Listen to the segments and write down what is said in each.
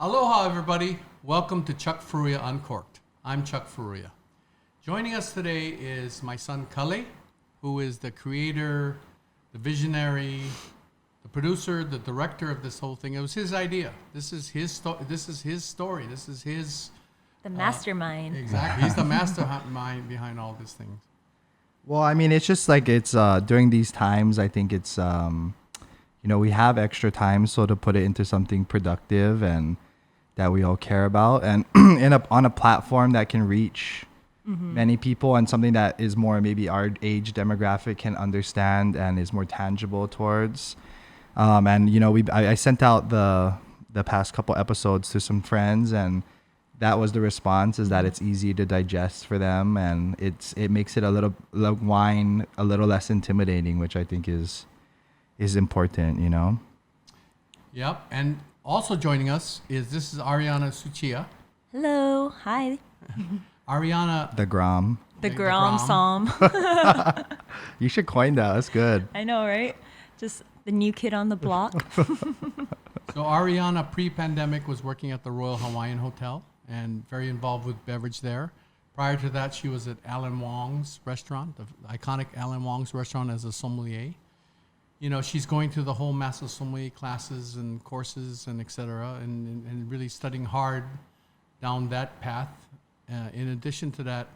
Aloha, everybody. Welcome to Furuya Uncorked. I'm Chuck Furuya. Joining us today is my son, Kale, who is the creator, the visionary, the producer, the director of this whole thing. It was his idea. This is his story. This is his... The mastermind. Exactly. He's the mastermind behind all these things. Well, I mean, it's just like it's during these times, I think it's, we have extra time, so to put it into something productive and that we all care about, and on a platform that can reach many people, and something that is more maybe our age demographic can understand and is more tangible towards. I sent out the past couple episodes to some friends, and that was the response, is that it's easy to digest for them, and it makes it wine a little less intimidating, which I think is important, Yep. And also joining us is Ariana Tsuchiya. Hello. Hi. Ariana. The Gromm. The Gromm Somm. You should coin that. That's good. I know, right? Just the new kid on the block. So Ariana, pre-pandemic, was working at the Royal Hawaiian Hotel and very involved with beverage there. Prior to that, she was at Alan Wong's restaurant, the iconic Alan Wong's restaurant, as a sommelier. She's going through the whole Master Sommelier classes and courses and et cetera, and really studying hard down that path. In addition to that,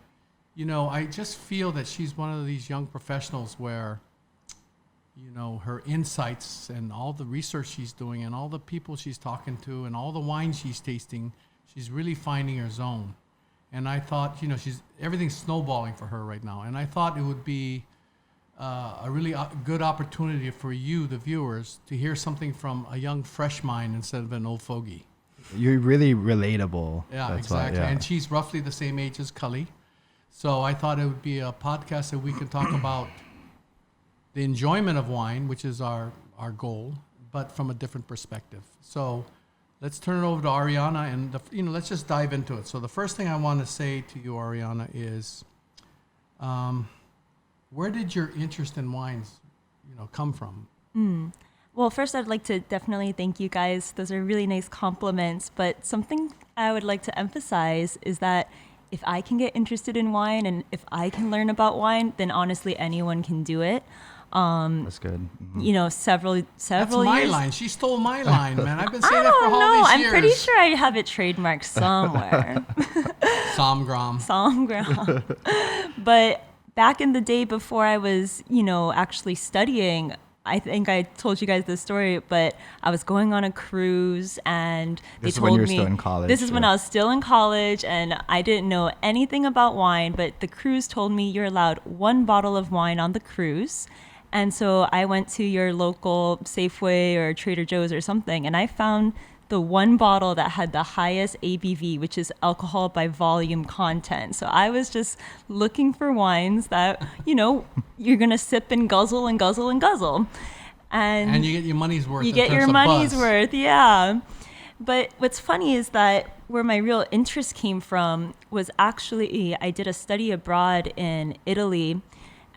I just feel that she's one of these young professionals where, her insights and all the research she's doing and all the people she's talking to and all the wine she's tasting, she's really finding her zone. And I thought, everything's snowballing for her right now. And I thought it would be a really good opportunity for you, the viewers, to hear something from a young, fresh mind instead of an old fogey. You're really relatable. Yeah, That's exactly. Why, yeah. And she's roughly the same age as Cully. So I thought it would be a podcast that we could talk about the enjoyment of wine, which is our goal, but from a different perspective. So let's turn it over to Ariana, and let's just dive into it. So the first thing I want to say to you, Ariana, is where did your interest in wines, come from? Well, first, I'd like to definitely thank you guys. Those are really nice compliments. But something I would like to emphasize is that if I can get interested in wine and if I can learn about wine, then honestly, anyone can do it. That's good. Mm-hmm. Several That's my years. line. She stole my line, man. I've been saying I that for don't all know. these I'm years. pretty sure I have it trademarked somewhere. Somm Gromm. Somm Gromm. But back in the day before I was, actually studying, I think I told you guys this story, but I was going on a cruise and they told me... This is when you were still in college. This is when I was still in college and I didn't know anything about wine, but the cruise told me you're allowed one bottle of wine on the cruise. And so I went to your local Safeway or Trader Joe's or something, and I found the one bottle that had the highest ABV, which is alcohol by volume content. So I was just looking for wines that, you're going to sip and guzzle and guzzle and guzzle. And you get your money's worth. You get your money's worth, yeah. But what's funny is that where my real interest came from was actually, I did a study abroad in Italy,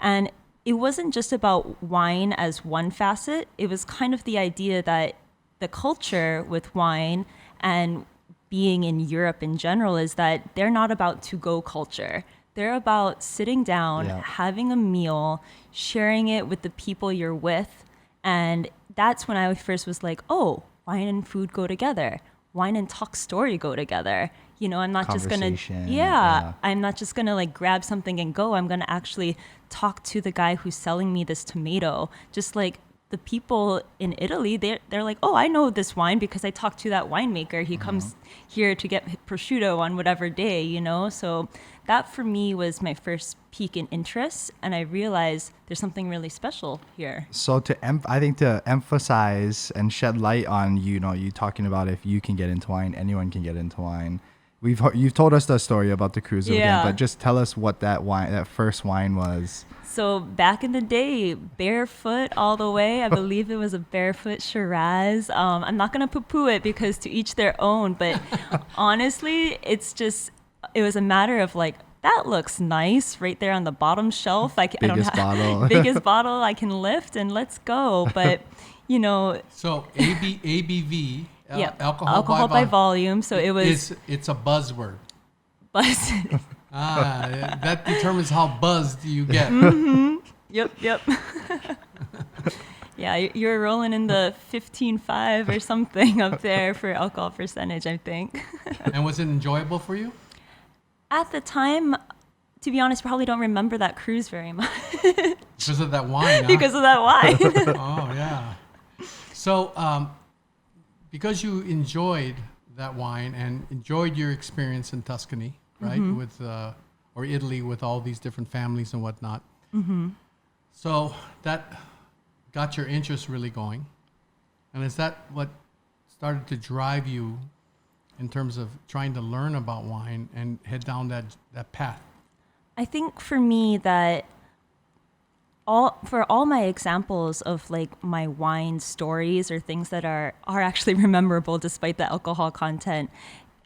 and it wasn't just about wine as one facet. It was kind of the idea that the culture with wine and being in Europe in general is that they're not about to-go culture. They're about sitting down, having a meal, sharing it with the people you're with. And that's when I first was like, oh, wine and food go together. Wine and talk story go together. I'm not just going to, I'm not just going to grab something and go. I'm going to actually talk to the guy who's selling me this tomato. Just like the people in Italy, they're like, oh, I know this wine because I talked to that winemaker. He comes here to get prosciutto on whatever day, So that for me was my first peak in interest. And I realized there's something really special here. So I think to emphasize and shed light on, you talking about if you can get into wine, anyone can get into wine. You've told us the story about the cruise again, but just tell us what that first wine was. So back in the day, barefoot all the way. I believe it was a barefoot Shiraz. I'm not going to poo-poo it because to each their own, but honestly, it was a matter of that looks nice right there on the bottom shelf. Biggest bottle. Biggest bottle I can lift and let's go. But, So ABV Alcohol by volume. So it was It's a buzzword. buzz. That determines how buzzed you get. Yep. Yeah, you were rolling in the 15.5 or something up there for alcohol percentage, I think. And was it enjoyable for you? At the time, to be honest, probably don't remember that cruise very much. Because of that wine, huh? Because of that wine. Oh, yeah. So, because you enjoyed that wine and enjoyed your experience in Tuscany, right, with or Italy with all these different families and whatnot, so that got your interest really going. And is that what started to drive you in terms of trying to learn about wine and head down that path? I think for me that for all my examples of like my wine stories or things that are actually memorable despite the alcohol content,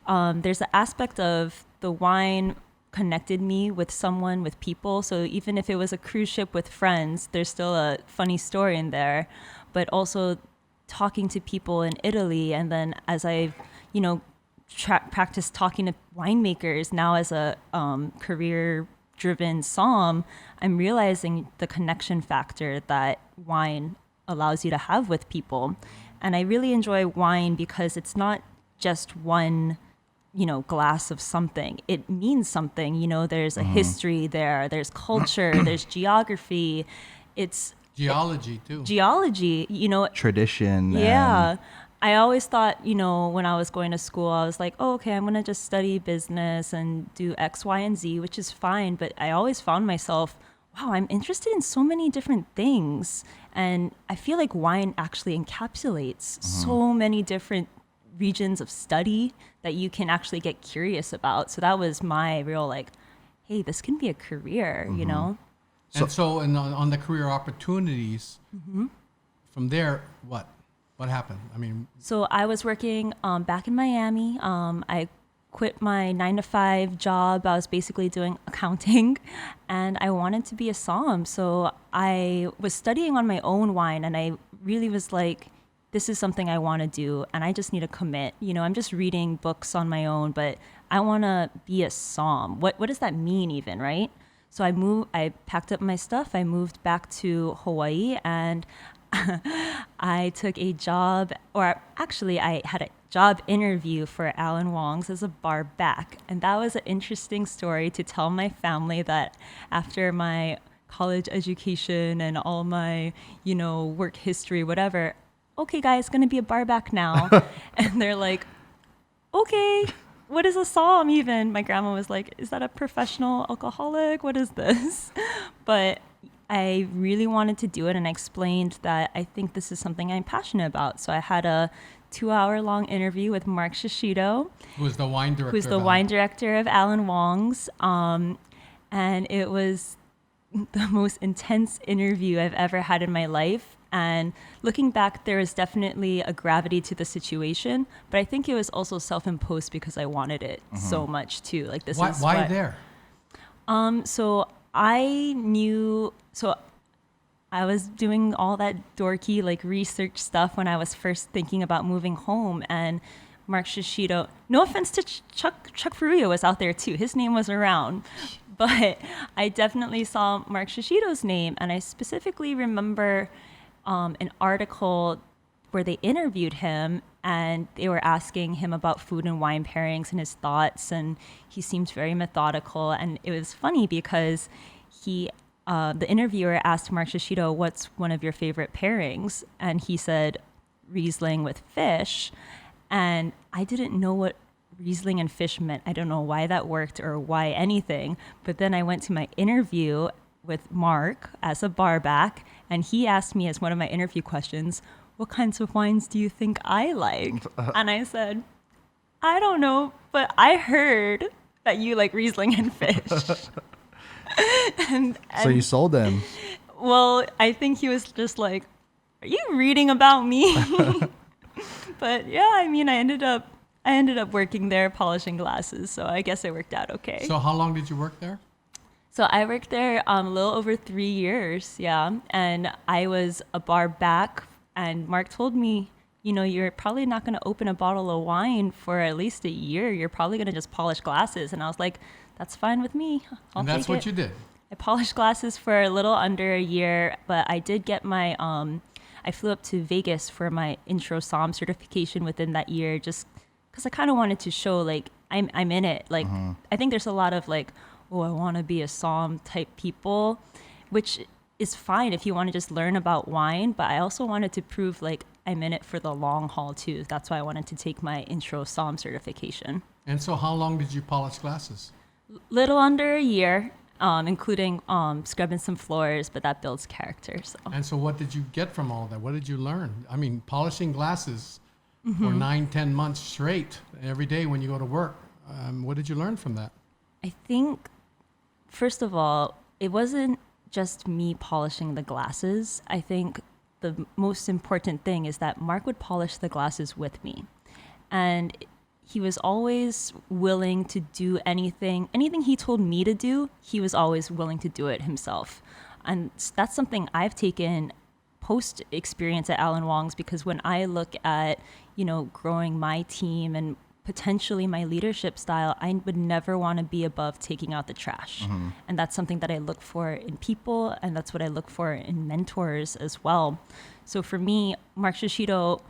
there's an aspect of the wine connected me with someone, with people. So even if it was a cruise ship with friends, there's still a funny story in there. But also talking to people in Italy, and then as I've, practiced talking to winemakers now as a career-driven somm, I'm realizing the connection factor that wine allows you to have with people. And I really enjoy wine because it's not just one glass of something. It means something. There's a history there. There's culture. There's geography. It's geology too. Geology. Tradition. Yeah. I always thought, when I was going to school, I was like, oh, okay, I'm going to just study business and do X, Y, and Z, which is fine. But I always found myself, wow, I'm interested in so many different things. And I feel like wine actually encapsulates so many different regions of study that you can actually get curious about. So that was my real hey, this can be a career, And so on the career opportunities, from there, what happened? I mean, so I was working back in Miami. I quit my 9-to-5 job. I was basically doing accounting, and I wanted to be a somm. So I was studying on my own wine, and I really was like, this is something I want to do, and I just need to commit. I'm just reading books on my own, but I want to be a somm. What does that mean even, right? So I packed up my stuff. I moved back to Hawaii, and I took a job, or actually I had a job interview for Alan Wong's as a bar back. And that was an interesting story to tell my family that after my college education and all my, work history, whatever, okay, guys, going to be a bar back now. And they're like, okay, what is a somm even? My grandma was like, is that a professional alcoholic? What is this? But I really wanted to do it, and I explained that I think this is something I'm passionate about. So I had a 2-hour-long interview with Mark Shishido, who's the wine director of Alan Wong's. And it was the most intense interview I've ever had in my life. And looking back, there was definitely a gravity to the situation, but I think it was also self-imposed because I wanted it so much too. Like this is why there? So I was doing all that dorky research stuff when I was first thinking about moving home, and Mark Shishido, no offense to Chuck Furuya, was out there too. His name was around. But I definitely saw Mark Shishido's name, and I specifically remember an article where they interviewed him, and they were asking him about food and wine pairings and his thoughts, and he seemed very methodical. And it was funny because the interviewer asked Mark Shishido, what's one of your favorite pairings? And he said Riesling with fish. And I didn't know what Riesling and fish meant. I don't know why that worked or why anything. But then I went to my interview with Mark as a barback, and he asked me as one of my interview questions, what kinds of wines do you think I like? And I said, I don't know, but I heard that you like Riesling and fish. and So you sold them. Well, I think he was just like, are you reading about me? But yeah, I mean, I ended up working there polishing glasses, so I guess it worked out okay. So how long did you work there? So I worked there a little over 3 years, yeah. And I was a bar back, and Mark told me, you're probably not going to open a bottle of wine for at least a year. You're probably going to just polish glasses. And I was like, that's fine with me. I'll And that's take what it. you did. I polished glasses for a little under a year, but I did get my, I flew up to Vegas for my intro Somm certification within that year, just because I kind of wanted to show like, I'm in it. Like, I think there's a lot of like, oh, I want to be a Somm type people, which is fine if you want to just learn about wine. But I also wanted to prove like I'm in it for the long haul too. That's why I wanted to take my intro Somm certification. And so how long did you polish glasses? Little under a year, including scrubbing some floors, but that builds character. So. And so what did you get from all that? What did you learn? I mean, polishing glasses for 9-10 months straight every day when you go to work. What did you learn from that? I think, first of all, it wasn't just me polishing the glasses. I think the most important thing is that Mark would polish the glasses with me. And he was always willing to do anything he told me to do, he was always willing to do it himself. And that's something I've taken post experience at Alan Wong's, because when I look at, growing my team and potentially my leadership style, I would never want to be above taking out the trash. And that's something that I look for in people, and that's what I look for in mentors as well. So for me, Mark Shishido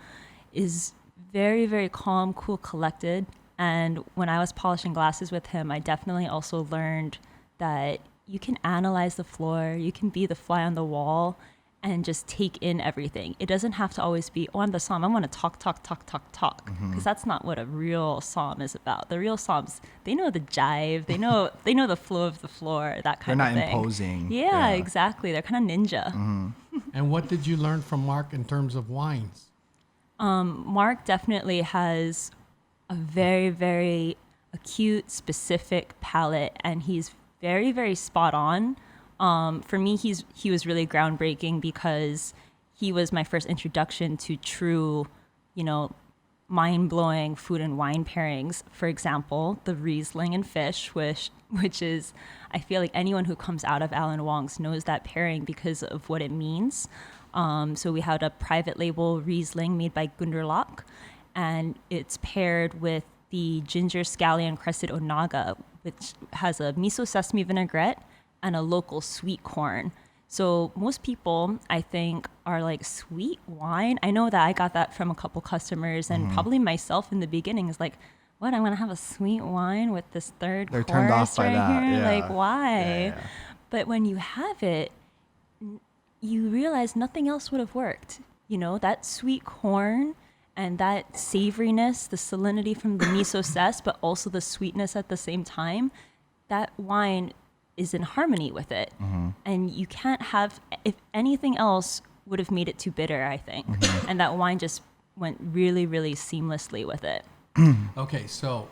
is very, very calm, cool, collected. And when I was polishing glasses with him, I definitely also learned that you can analyze the floor, you can be the fly on the wall, and just take in everything. It doesn't have to always be, I'm the Somm, I want to talk. Because that's not what a real Somm is about. The real Somms, they know the jive, they know the flow of the floor, that kind of thing. They're not imposing. Yeah, exactly. They're kind of ninja. And what did you learn from Mark in terms of wines? Mark definitely has a very, very acute, specific palate, and he's very, very spot on. For me, he was really groundbreaking because he was my first introduction to true, mind-blowing food and wine pairings. For example, the Riesling and fish, which is, I feel like anyone who comes out of Alan Wong's knows that pairing because of what it means. So we had a private label Riesling made by Gunderloch, and it's paired with the ginger scallion crested onaga, which has a miso sesame vinaigrette and a local sweet corn. So most people, I think, are like, sweet wine? I know that I got that from a couple customers, and probably myself in the beginning is like, what, I'm gonna have a sweet wine with this third They're course turned off by right that. here? Yeah. Like, why? Yeah. But when you have it, you realize nothing else would have worked. That sweet corn and that savoriness, the salinity from the miso zest, but also the sweetness at the same time, that wine is in harmony with it. And you can't have, if anything else would have made it too bitter, I think. And that wine just went really, really seamlessly with it. Okay, so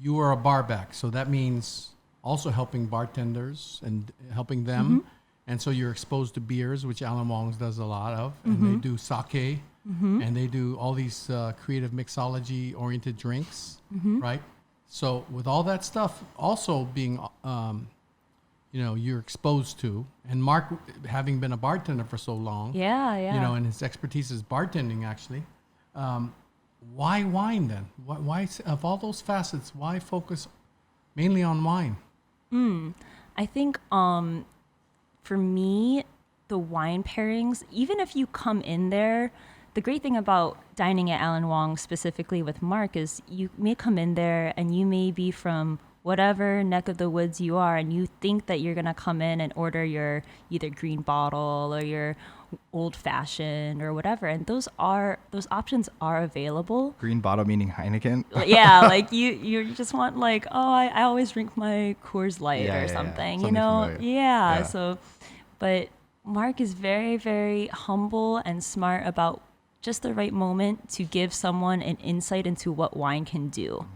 you are a bar back, so that means also helping bartenders and helping them. And so you're exposed to beers, which Alan Wong's does a lot of, and they do sake, and they do all these creative mixology-oriented drinks, right? So with all that stuff also being, you're exposed to, and Mark, having been a bartender for so long, Yeah. and his expertise is bartending actually. Why wine then? Why of all those facets? Why focus mainly on wine? I think for me, the wine pairings, even if you come in there, the great thing about dining at Alan Wong, specifically with Mark, is you may come in there and you may be from whatever neck of the woods you are, and you think that you're going to come in and order your either green bottle or your old fashioned or whatever. And those options are available. Green bottle meaning Heineken. Yeah, like you just want like, I always drink my Coors Light or something, Something familiar. Yeah. So, but Mark is very, very humble and smart about just the right moment to give someone an insight into what wine can do.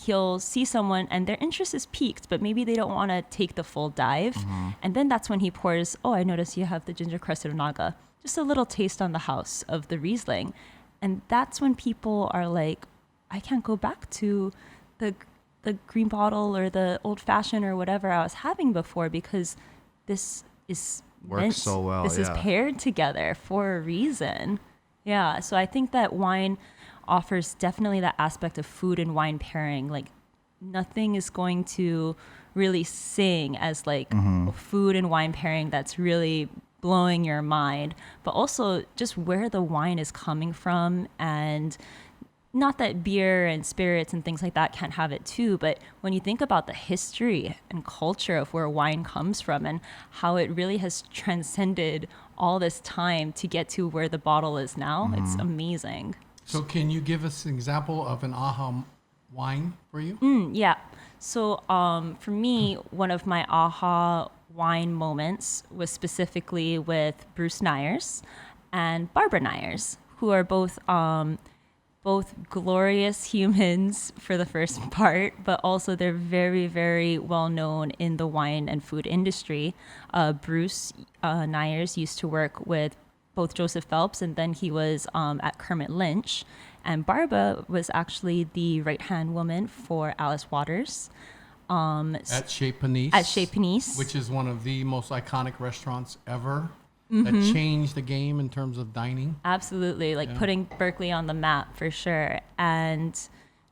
He'll see someone and their interest is piqued, but maybe they don't want to take the full dive. And then that's when he pours, I notice you have the ginger crested onaga. Just a little taste on the house of the Riesling. And that's when people are like, I can't go back to the green bottle or the old fashioned or whatever I was having before, because this is Works so well, This is yeah. paired together for a reason. Yeah, so I think that wine offers definitely that aspect of food and wine pairing. Like nothing is going to really sing as like food and wine pairing that's really blowing your mind, but also just where the wine is coming from. And not that beer and spirits and things like that can't have it too, but when you think about the history and culture of where wine comes from and how it really has transcended all this time to get to where the bottle is now, it's amazing. So can you give us an example of an aha wine for you? Yeah. So for me, one of my aha wine moments was specifically with Bruce Nyers and Barbara Nyers, who are both glorious humans for the first part, but also they're very, very well known in the wine and food industry. Bruce Nyers used to work with both Joseph Phelps, and then he was at Kermit Lynch. And Barbara was actually the right-hand woman for Alice Waters. At Chez Panisse. At Chez Panisse. Which is one of the most iconic restaurants ever that changed the game in terms of dining. Absolutely, putting Berkeley on the map for sure. And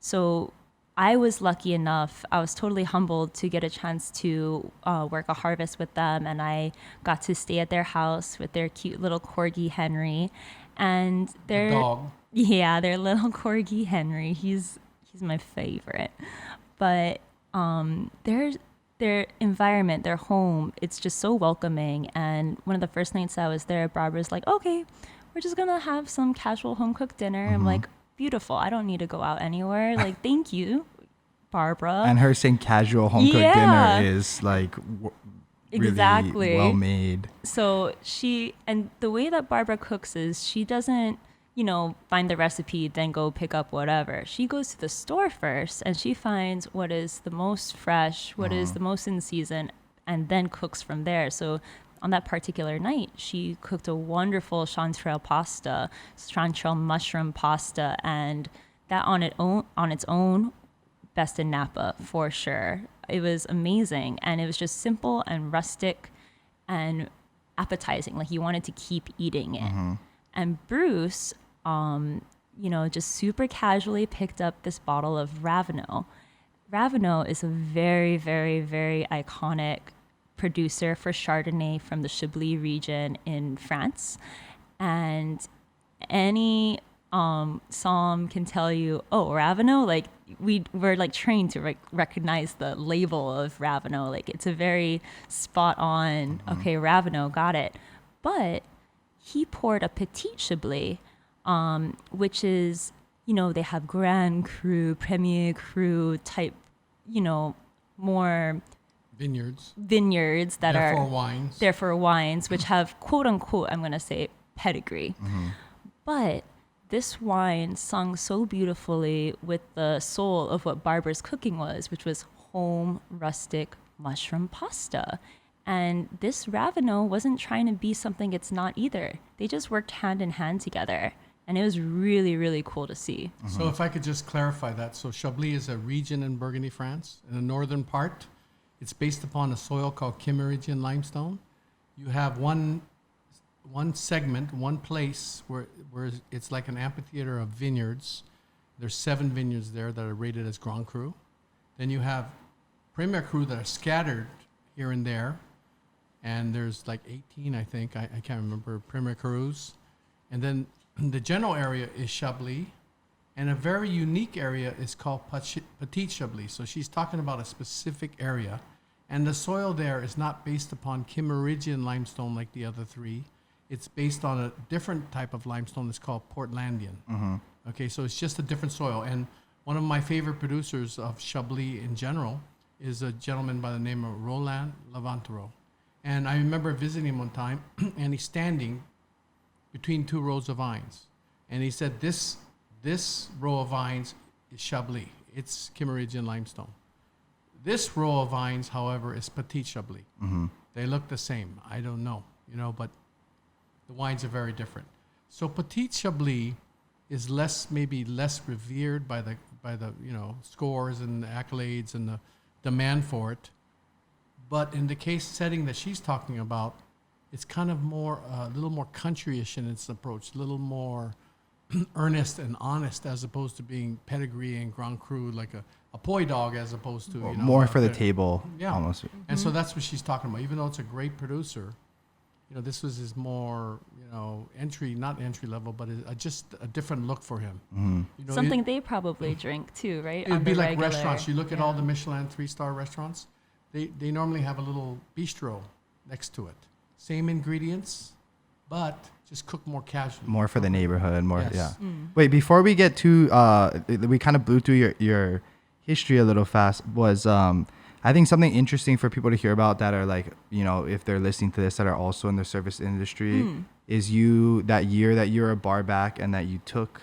so I was lucky enough, I was totally humbled to get a chance to work a harvest with them. And I got to stay at their house with their cute little corgi, Henry. And their dog. Yeah, their little corgi, Henry. He's my favorite. But their environment, their home, it's just so welcoming. And one of the first nights I was there, Barbara's like, okay, we're just gonna have some casual home cooked dinner. I'm like, beautiful. I don't need to go out anywhere. Like, thank you, Barbara. And her saying casual home cooked dinner is like really exactly well made. So and the way that Barbara cooks is she doesn't, find the recipe, then go pick up whatever. She goes to the store first and she finds what is the most fresh, what is the most in season, and then cooks from there. So on that particular night, she cooked a wonderful chanterelle mushroom pasta, and that on its own, best in Napa for sure. It was amazing, and it was just simple and rustic and appetizing. Like you wanted to keep eating it. And Bruce, just super casually picked up this bottle of Ravenel. Ravenel is a very, very, very iconic producer for Chardonnay from the Chablis region in France. And any Somm can tell you, oh, Ravenel, like we're like trained to recognize the label of Ravenel. Like it's a very spot on, okay, Ravenel, got it. But he poured a Petit Chablis, which is, they have Grand Cru, Premier Cru type, more vineyards that therefore wines, which have quote unquote, I'm going to say pedigree. But this wine sung so beautifully with the soul of what Barbara's cooking was, which was home rustic mushroom pasta. And this Ravenel wasn't trying to be something it's not either. They just worked hand in hand together. And it was really, really cool to see. So if I could just clarify that. So Chablis is a region in Burgundy, France. In the northern part, it's based upon a soil called Kimmeridgian limestone. You have one segment, one place where it's like an amphitheater of vineyards. There's 7 vineyards there that are rated as Grand Cru. Then you have Premier Cru that are scattered here and there. And there's like 18, I think. I can't remember, Premier Crus. And then the general area is Chablis. And a very unique area is called Petit Chablis. So she's talking about a specific area. And the soil there is not based upon Kimmeridgian limestone like the other 3. It's based on a different type of limestone that's called Portlandian. Okay, so it's just a different soil. And one of my favorite producers of Chablis in general is a gentleman by the name of Roland Lavantero. And I remember visiting him one time, and he's standing between 2 rows of vines. And he said, this row of vines is Chablis. It's Kimmeridgian limestone. This row of vines, however, is Petit Chablis. They look the same. I don't know, but the wines are very different. So Petit Chablis is maybe less revered by the scores and the accolades and the demand for it. But in the case setting that she's talking about, it's kind of more a little more countryish in its approach, a little more earnest and honest, as opposed to being pedigree and Grand Cru, like a poi dog, as opposed to more for the table, yeah. almost. And so that's what she's talking about. Even though it's a great producer, this was his more not entry level, but just a different look for him. Something they probably drink too, right? It'd On be the like regular. restaurants. You look at all the Michelin 3-star restaurants, they normally have a little bistro next to it. Same ingredients, but just cook more casually. More for the neighborhood, more, Yes. yeah. Wait, before we get to, we kind of blew through your history a little fast, was I think something interesting for people to hear about that are like, if they're listening to this that are also in the service industry, is that year that you were a bar back and that you took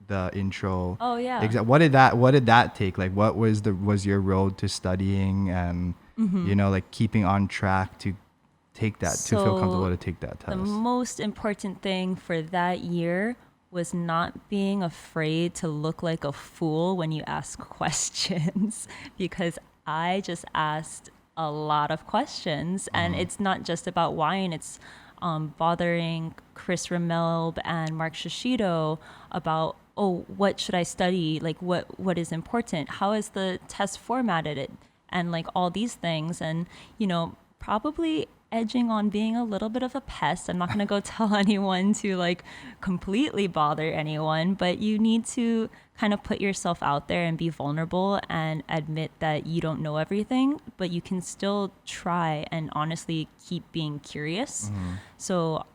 the intro. Oh yeah. What did that take? Like, what was your road to studying and, like keeping on track to take that, to feel comfortable to take that test? The most important thing for that year was not being afraid to look like a fool when you ask questions, because I just asked a lot of questions, and it's not just about wine. It's bothering Chris Ramelb and Mark Shishido about, what should I study? Like, what is important? How is the test formatted? And like all these things, and probably edging on being a little bit of a pest. I'm not going to go tell anyone to like completely bother anyone, but you need to kind of put yourself out there and be vulnerable and admit that you don't know everything, but you can still try and honestly keep being curious. So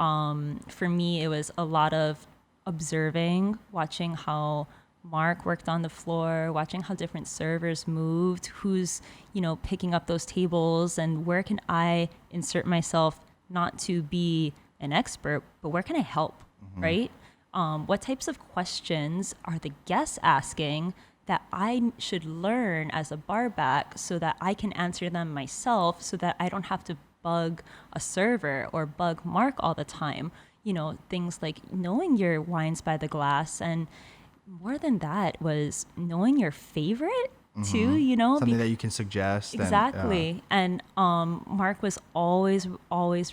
for me, it was a lot of observing, watching how Mark worked on the floor, watching how different servers moved, who's, picking up those tables, and where can I insert myself, not to be an expert, but where can I help, right? What types of questions are the guests asking that I should learn as a bar back so that I can answer them myself, so that I don't have to bug a server or bug Mark all the time. Things like knowing your wines by the glass, and more than that was knowing your favorite too, something that you can suggest. Exactly. And Mark was always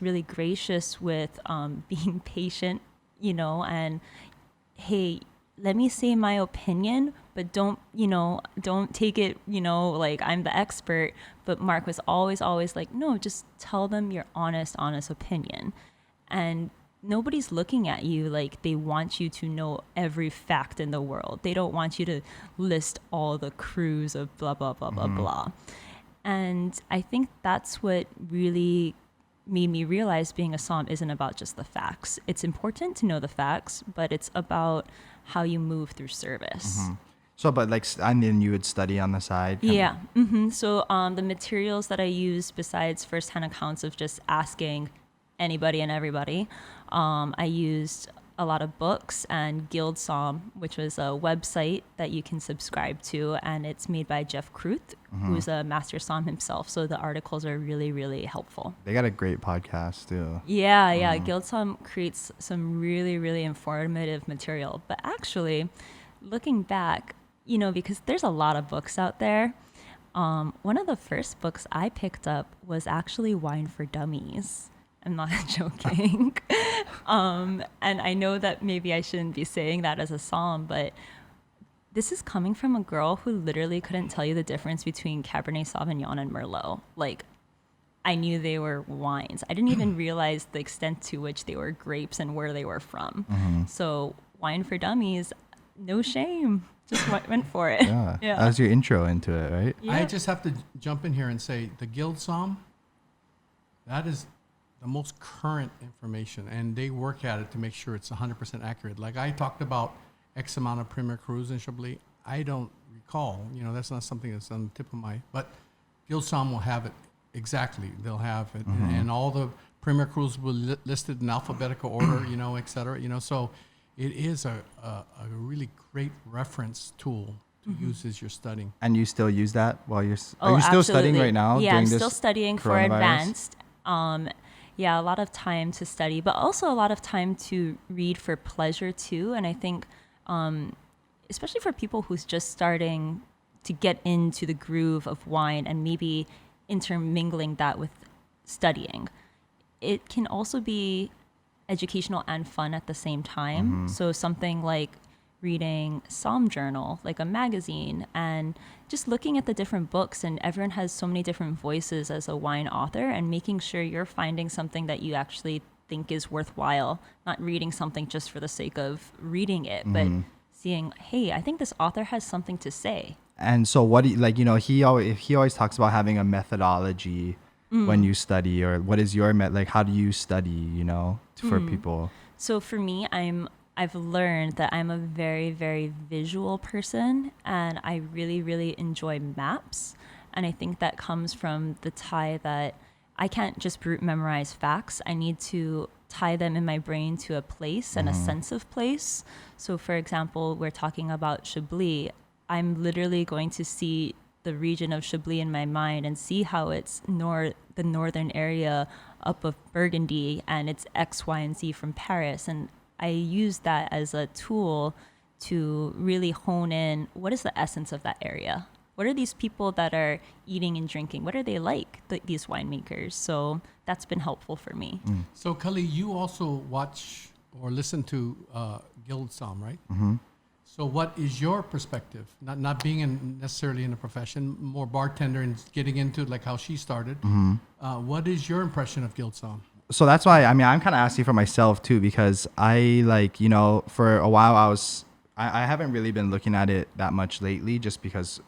really gracious with being patient, and hey, let me say my opinion, but don't take it, like I'm the expert. But Mark was always like, no, just tell them your honest opinion. And nobody's looking at you like they want you to know every fact in the world. They don't want you to list all the crews of blah, blah, blah, blah, blah. And I think that's what really made me realize being a somm isn't about just the facts. It's important to know the facts, but it's about how you move through service. So, but like, and then you would study on the side? Yeah. So the materials that I use, besides firsthand accounts of just asking anybody and everybody, I used a lot of books and Gromm Somm, which was a website that you can subscribe to, and it's made by Jeff Kruth, who's a master somm himself. So the articles are really, really helpful. They got a great podcast too. Yeah. Gromm Somm creates some really, really informative material. But actually, looking back, because there's a lot of books out there, one of the first books I picked up was actually Wine for Dummies. I'm not joking. And I know that maybe I shouldn't be saying that as a somm, but this is coming from a girl who literally couldn't tell you the difference between Cabernet Sauvignon and Merlot. Like, I knew they were wines. I didn't even realize the extent to which they were grapes and where they were from. So Wine for Dummies, no shame. Just went for it. Yeah. That was your intro into it, right? Yeah. I just have to jump in here and say the Gromm Somm, that is the most current information, and they work at it to make sure it's 100% accurate. Like I talked about X amount of Premier Cruise in Chablis. I don't recall, that's not something that's on the tip of my, but Gromm Somm will have it exactly. They'll have it, and all the Premier Cruise will listed in alphabetical order, et cetera, so it is a really great reference tool to use as you're studying. And you still use that while you're, Oh, are you still studying absolutely. right now? Yeah, during I'm this still studying for coronavirus? advanced. Yeah, a lot of time to study, but also a lot of time to read for pleasure too. And I think, especially for people who's just starting to get into the groove of wine and maybe intermingling that with studying, it can also be educational and fun at the same time. So something like reading Somm Journal, like a magazine, and just looking at the different books, and everyone has so many different voices as a wine author, and making sure you're finding something that you actually think is worthwhile, not reading something just for the sake of reading it, but seeing, hey, I think this author has something to say. And so what do you, like, you know, he always talks about having a methodology when you study, or what is your like, how do you study, you know, for people? So for me, I've learned that I'm a very, very visual person, and I really, really enjoy maps. And I think that comes from the tie that I can't just brute memorize facts. I need to tie them in my brain to a place and a sense of place. So for example, we're talking about Chablis. I'm literally going to see the region of Chablis in my mind and see how it's the northern area up of Burgundy, and it's X, Y, and Z from Paris. And I use that as a tool to really hone in what is the essence of that area. What are these people that are eating and drinking? What are they like, these winemakers? So that's been helpful for me. So, Cully, you also watch or listen to Gromm Somm, right? So what is your perspective? Not being necessarily in a profession, more bartender and getting into like how she started. What is your impression of Gromm Somm? So that's why, I mean, I'm kind of asking for myself too, because I, like, you know, for a while I haven't really been looking at it that much lately, just because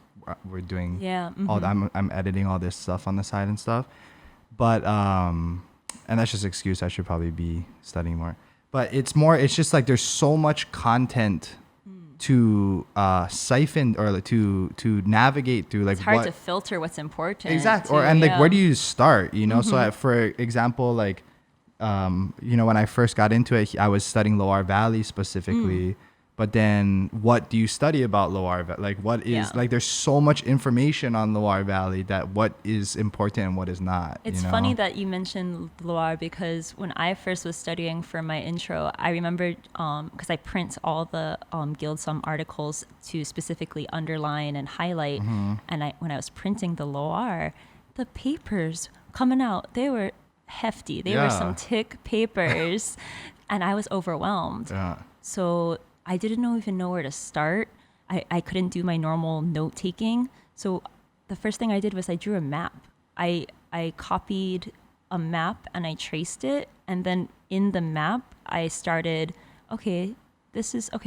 we're doing I'm editing all this stuff on the side and stuff. But, and that's just an excuse. I should probably be studying more. But it's just like there's so much content to siphon, or like to navigate through. Like, it's hard to filter what's important. Exactly. Too, like, where do you start? You know, so for example, like, you know, when I first got into it, I was studying Loire Valley specifically. But then what do you study about Loire Valley? Like, what is, like, there's so much information on Loire Valley that what is important and what is not. It's funny that you mentioned Loire, because when I first was studying for my intro, I remember, because I print all the Gromm Somm articles to specifically underline and highlight. And when I was printing the Loire, the papers coming out, they were hefty. They were some thick papers, and I was overwhelmed. So I didn't even know where to start. I couldn't do my normal note taking. So the first thing I did was I drew a map. I copied a map and I traced it. And then in the map, I started, so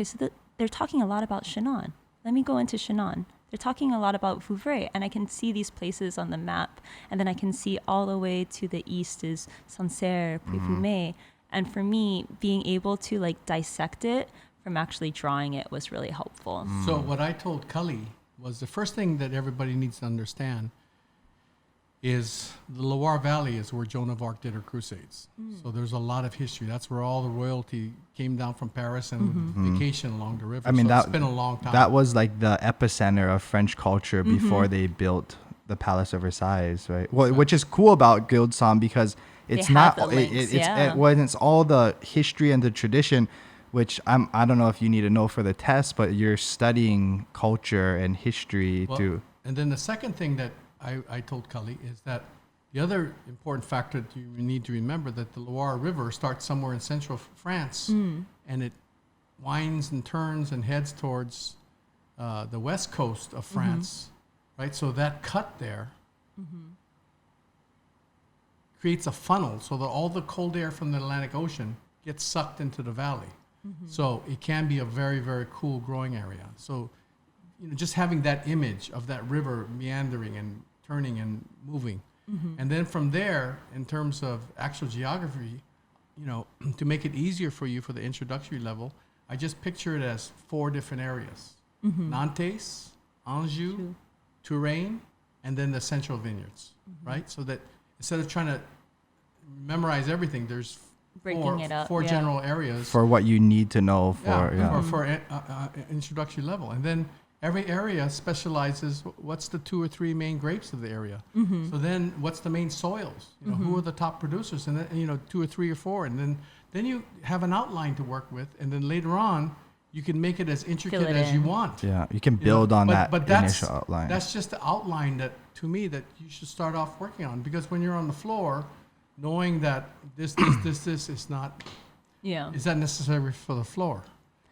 they're talking a lot about Chenin. Let me go into Chenin. They're talking a lot about Vouvray, and I can see these places on the map. And then I can see all the way to the east is Sancerre, Puy-Fumé. And for me, being able to like dissect it from actually drawing it was really helpful. So what I told Cully was the first thing that everybody needs to understand is the Loire Valley is where Joan of Arc did her crusades. So there's a lot of history. That's where all the royalty came down from Paris and would vacation along the river. I mean, so it's been a long time. That was like the epicenter of French culture before they built the Palace of Versailles, right? Well, which is cool about Gromm Somm, because it's not, it's all the history and the tradition, which I don't know if you need to know for the test, but you're studying culture and history too. And then the second thing that I told Cully is that the other important factor that you need to remember, that the Loire River starts somewhere in central France, and it winds and turns and heads towards the west coast of France, right? So that cut there creates a funnel so that all the cold air from the Atlantic Ocean gets sucked into the valley. So it can be a very, very cool growing area. So, you know, just having that image of that river meandering and turning and moving. And then from there, in terms of actual geography, you know, to make it easier for you for the introductory level, I just picture it as 4 different areas. Nantes, Anjou, Touraine, and then the central vineyards, right? So that instead of trying to memorize everything, there's four general areas for what you need to know for introductory level. And then every area specializes what's the 2 or 3 main grapes of the area. So then what's the main soils? You know, who are the top producers? And then, you know, 2 or 3 or 4. And then you have an outline to work with. And then later on, you can make it as intricate as you want. Yeah, you can build on that initial outline. That's just the outline that, to me, that you should start off working on. Because when you're on the floor, knowing that this is not Yeah. Is that necessary for the floor?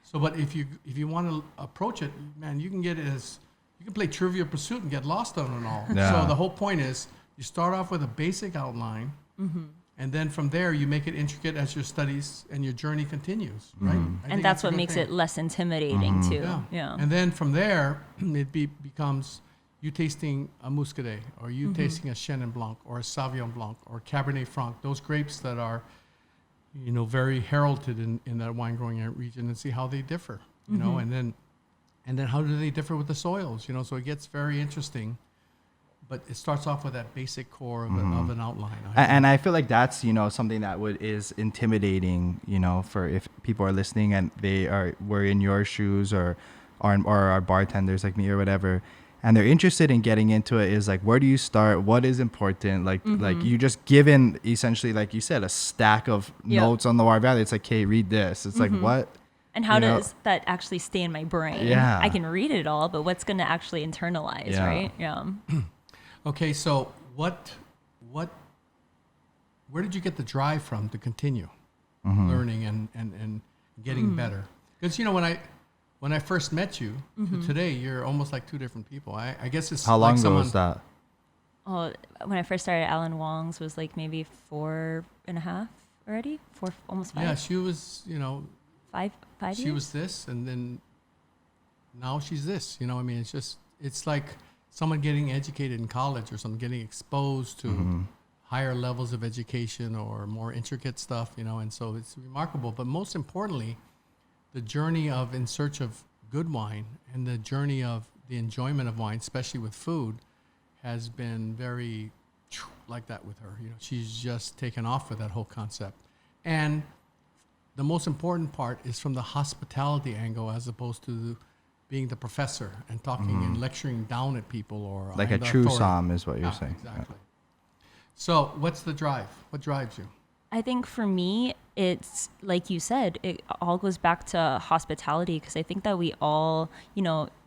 So, but if you want to approach it, man, you can get it as you can play Trivia Pursuit and get lost on it all. Yeah. So the whole point is you start off with a basic outline, and then from there you make it intricate as your studies and your journey continues, right? I think And that's a what good makes thing. it less intimidating too. Yeah. Yeah. And then from there, it becomes you tasting a Muscadet, or you tasting a Chenin Blanc, or a Sauvignon Blanc, or Cabernet Franc, those grapes that are, very heralded in that wine growing region, and see how they differ, and then how do they differ with the soils, so it gets very interesting. But it starts off with that basic core of an outline. And I feel like that's something that is intimidating, for if people are listening and were in your shoes or are bartenders like me or whatever, and they're interested in getting into it, is like, where do you start? What is important? Like you just given essentially, like you said, a stack of notes on the Loire Valley. It's like, hey, read this. It's like, what? And how does that actually stay in my brain? Yeah. I can read it all, but what's going to actually internalize, right? Yeah. Okay, so where did you get the drive from to continue learning and getting better? Because when I first met you to today, you're almost like two different people. I guess it's How long like ago was that? Oh, when I first started Alan Wong's was like maybe 4.5 already, almost 5. Yeah, she was, 5 years. she was this, and then now she's this. It's like someone getting educated in college or someone getting exposed to higher levels of education or more intricate stuff, and so it's remarkable. But most importantly, the journey of in search of good wine and the journey of the enjoyment of wine, especially with food, has been very like that with her. She's just taken off with that whole concept. And the most important part is from the hospitality angle, as opposed to being the professor and talking and lecturing down at people, or Like a the true authority. somm is what you're saying. Exactly. So what's the drive? What drives you? I think for me, it's like you said, it all goes back to hospitality, because I think that we all,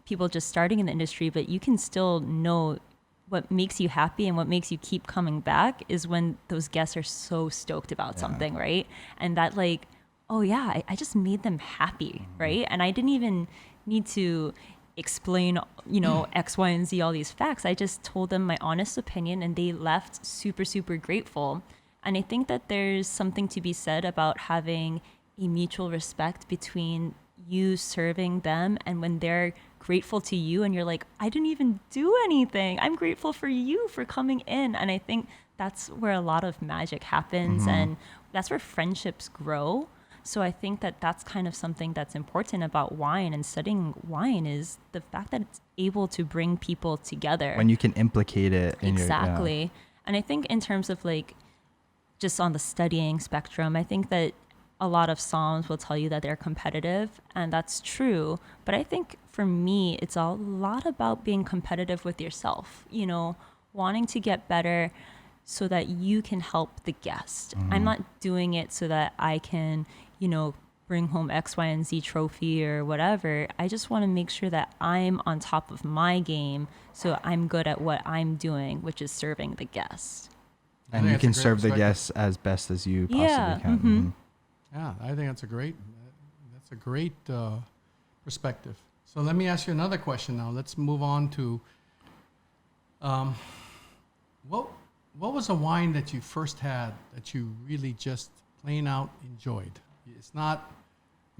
people just starting in the industry, but you can still know what makes you happy and what makes you keep coming back is when those guests are so stoked about something, right? And that like, oh yeah, I just made them happy, right? And I didn't even need to explain, X, Y, and Z, all these facts. I just told them my honest opinion, and they left super, super grateful. And I think that there's something to be said about having a mutual respect between you serving them and when they're grateful to you and you're like, I didn't even do anything. I'm grateful for you for coming in. And I think that's where a lot of magic happens and that's where friendships grow. So I think that that's kind of something that's important about wine and studying wine, is the fact that it's able to bring people together. When you can implicate it in Exactly. And I think in terms of like, just on the studying spectrum, I think that a lot of somms will tell you that they're competitive, and that's true. But I think for me, it's a lot about being competitive with yourself, wanting to get better so that you can help the guest. I'm not doing it so that I can, bring home X, Y, and Z trophy or whatever. I just want to make sure that I'm on top of my game, so I'm good at what I'm doing, which is serving the guest. I And think you that's can a great serve the perspective. guests as best as you possibly Yeah, can. Mhm. Yeah, I think that's a great perspective. So let me ask you another question now. Let's move on to what was a wine that you first had that you really just plain out enjoyed? It's not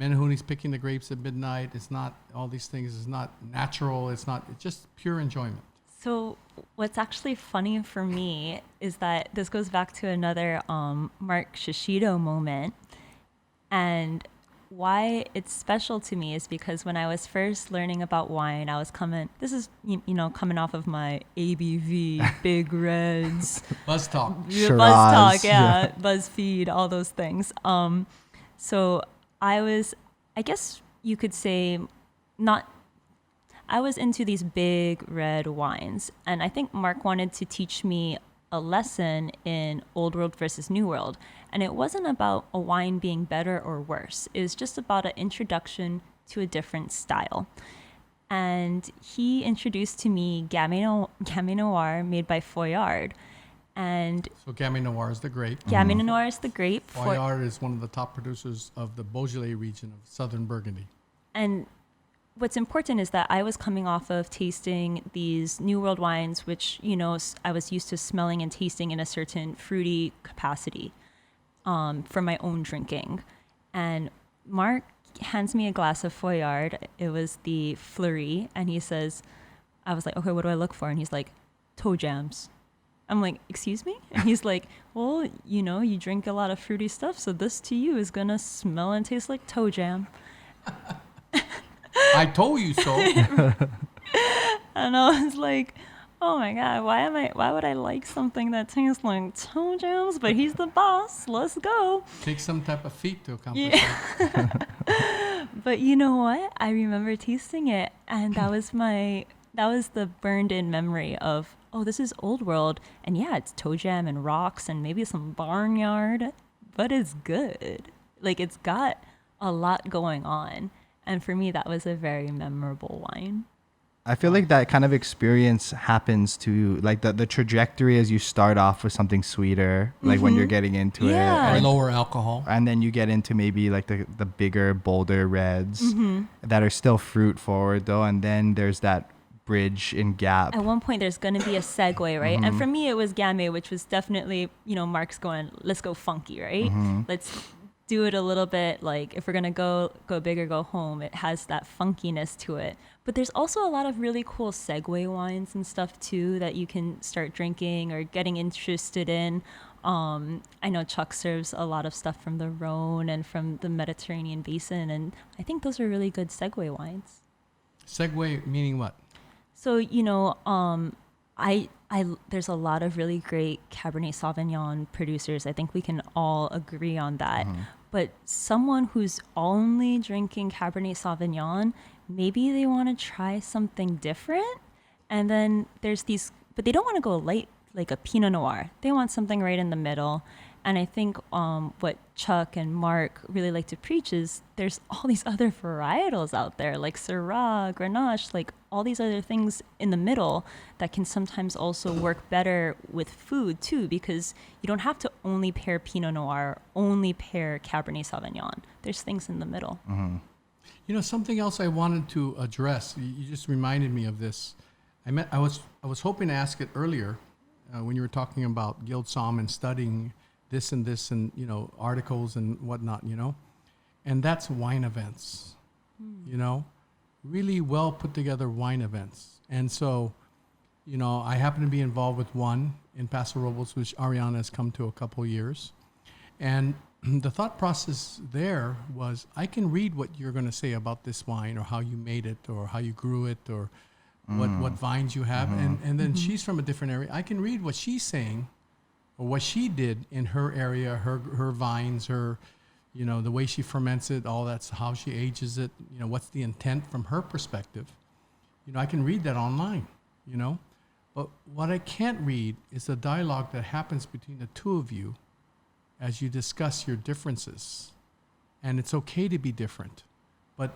Menahuni's picking the grapes at midnight. It's not all these things. It's not natural. It's just pure enjoyment. So what's actually funny for me is that this goes back to another Mark Shishido moment. And why it's special to me is because when I was first learning about wine, coming off of my ABV, Big Reds, Buzz talk. Buzz Shiraz, Talk, yeah. BuzzFeed, all those things. So I guess you could say, I was into these big red wines, and I think Mark wanted to teach me a lesson in Old World versus New World. And it wasn't about a wine being better or worse. It was just about an introduction to a different style. And he introduced to me Gamay Noir made by Foillard. And So Gamay Noir is the grape. Gamay Noir is the grape. Foillard is one of the top producers of the Beaujolais region of southern Burgundy. And what's important is that I was coming off of tasting these New World wines, which, I was used to smelling and tasting in a certain fruity capacity for my own drinking. And Mark hands me a glass of Foillard. It was the Fleury. And he says, I was like, okay, what do I look for? And he's like, toe jams. I'm like, excuse me? And he's like, well, you drink a lot of fruity stuff, so this to you is going to smell and taste like toe jam. I told you so. And I was like, oh my God, why would I like something that tastes like toe jams? But he's the boss. Let's go. Take some type of feat to accomplish that. But you know what? I remember tasting it, and that was the burned in memory of, oh, this is old world. And yeah, it's toe jam and rocks and maybe some barnyard, but it's good. Like, it's got a lot going on. And for me, that was a very memorable wine. I feel like that kind of experience happens to like the trajectory as you start off with something sweeter, like when you're getting into Yeah. it. Or lower alcohol. And then you get into maybe like the bigger, bolder reds that are still fruit forward though. And then there's that bridge and gap. At one point, there's going to be a segue, right? And for me, it was Gamay, which was definitely, Mark's going, let's go funky, right? Let's do it a little bit like, if we're going to go big or go home, it has that funkiness to it. But there's also a lot of really cool Segway wines and stuff too that you can start drinking or getting interested in. I know Chuck serves a lot of stuff from the Rhone and from the Mediterranean basin, and I think those are really good Segway wines. Segway meaning what? So, I there's a lot of really great Cabernet Sauvignon producers. I think we can all agree on that. But someone who's only drinking Cabernet Sauvignon, maybe they want to try something different. And then there's these, but they don't want to go light like a Pinot Noir. They want something right in the middle. And I think what Chuck and Mark really like to preach is there's all these other varietals out there, like Syrah, Grenache, like all these other things in the middle that can sometimes also work better with food too, because you don't have to only pair Pinot Noir, only pair Cabernet Sauvignon. There's things in the middle. Something else I wanted to address. You just reminded me of this. I was hoping to ask it earlier when you were talking about Gromm Somm and studying this and articles and whatnot, and that's wine events, really well put together wine events. And so, I happen to be involved with one in Paso Robles, which Ariana has come to a couple of years. And the thought process there was, I can read what you're going to say about this wine or how you made it or how you grew it or what vines you have. And then she's from a different area. I can read what she's saying or what she did in her area, her vines, her, the way she ferments it, all that's how she ages it, what's the intent from her perspective. I can read that online, But what I can't read is the dialogue that happens between the two of you as you discuss your differences. And it's okay to be different. But,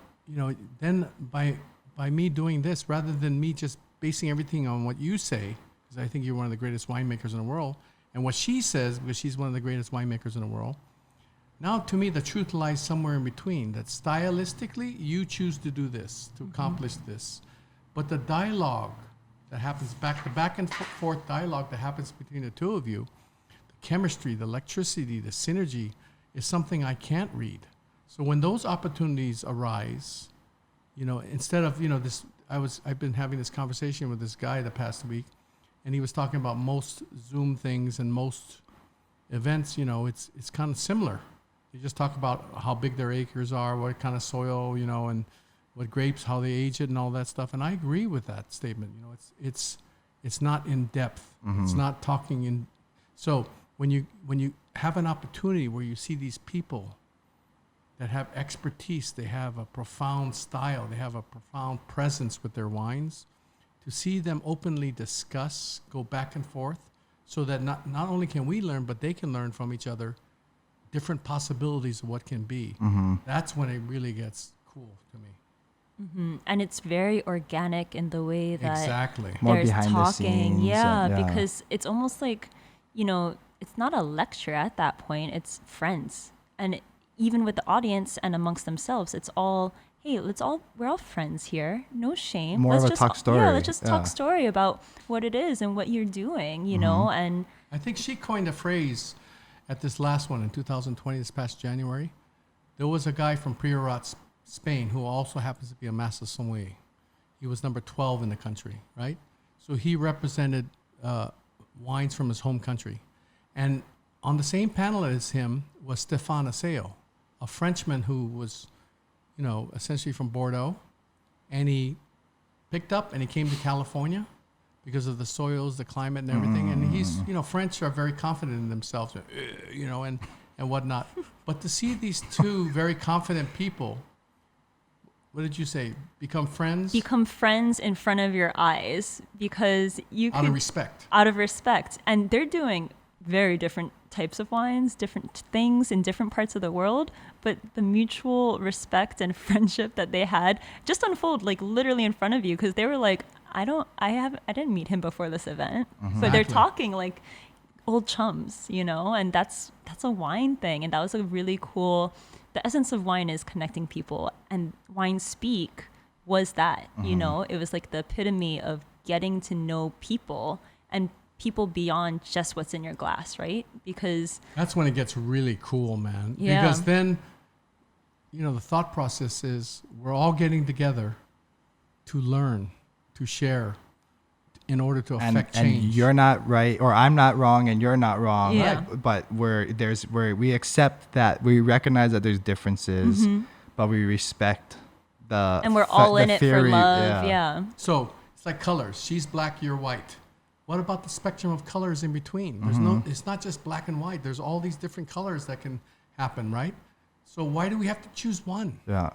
then by me doing this, rather than me just basing everything on what you say, because I think you're one of the greatest winemakers in the world, and what she says, because she's one of the greatest winemakers in the world. Now, to me, the truth lies somewhere in between, that stylistically, you choose to do this, to accomplish this. But the dialogue that happens the back and forth dialogue that happens between the two of you, the chemistry, the electricity, the synergy, is something I can't read. So when those opportunities arise, instead of, I've been having this conversation with this guy the past week, and he was talking about most Zoom things and most events, it's kind of similar. You just talk about how big their acres are, what kind of soil, and what grapes, how they age it and all that stuff. And I agree with that statement. It's not in depth. It's not talking in. So when you have an opportunity where you see these people that have expertise, they have a profound style, they have a profound presence with their wines, to see them openly discuss, go back and forth, so that not only can we learn, but they can learn from each other different possibilities of what can be. That's when it really gets cool to me. And it's very organic in the way that Exactly. More there's behind the talking. scenes, Yeah, yeah. because it's almost like, it's not a lecture at that point. It's friends. And even with the audience and amongst themselves, it's all, hey, we're all friends here. No shame. More let's of a just, talk story. Yeah, let's just Yeah. talk story about what it is and what you're doing, and I think she coined a phrase at this last one in 2020, this past January. There was a guy from Priorat, Spain, who also happens to be a Master Sommelier. He was number 12 in the country, right? So he represented wines from his home country. And on the same panel as him was Stéphane Asseo, a Frenchman who was, essentially from Bordeaux. And he picked up and he came to California because of the soils, the climate, and everything. And he's, French are very confident in themselves, and whatnot. But to see these two very confident people, what did you say? Become friends? Become friends in front of your eyes, because you Out of respect. Out of respect. And they're doing very different types of wines, different things in different parts of the world, but the mutual respect and friendship that they had just unfold like literally in front of you, because they were like, I didn't meet him before this event, but they're talking like old chums, and that's a wine thing. And that was a really cool, the essence of wine is connecting people, and Wine Speak was that, it was like the epitome of getting to know people and people beyond just what's in your glass, right? Because that's when it gets really cool, man. Yeah. Because then, the thought process is we're all getting together to learn, to share, in order to affect change. And you're not right, or I'm not wrong, and you're not wrong. Yeah. Right? But we accept that, we recognize that there's differences, but we respect the and we're all the in it for theory. love. Yeah. So it's like colors. She's black, you're white. What about the spectrum of colors in between? There's it's not just black and white. There's all these different colors that can happen, right? So why do we have to choose one? Yeah.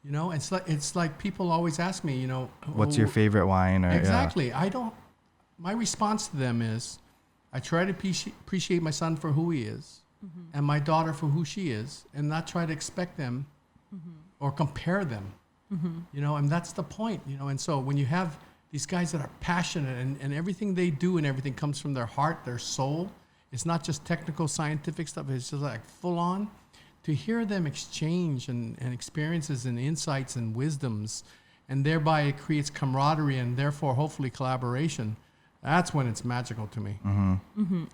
It's like people always ask me, What's your favorite wine? Or, exactly. My response to them is, I try to appreciate my son for who he is, and my daughter for who she is, and not try to expect them or compare them. And that's the point. And so when you have these guys that are passionate and everything they do and everything comes from their heart, their soul, it's not just technical scientific stuff, it's just like full on. To hear them exchange and experiences and insights and wisdoms, and thereby it creates camaraderie and therefore hopefully collaboration, that's when it's magical to me.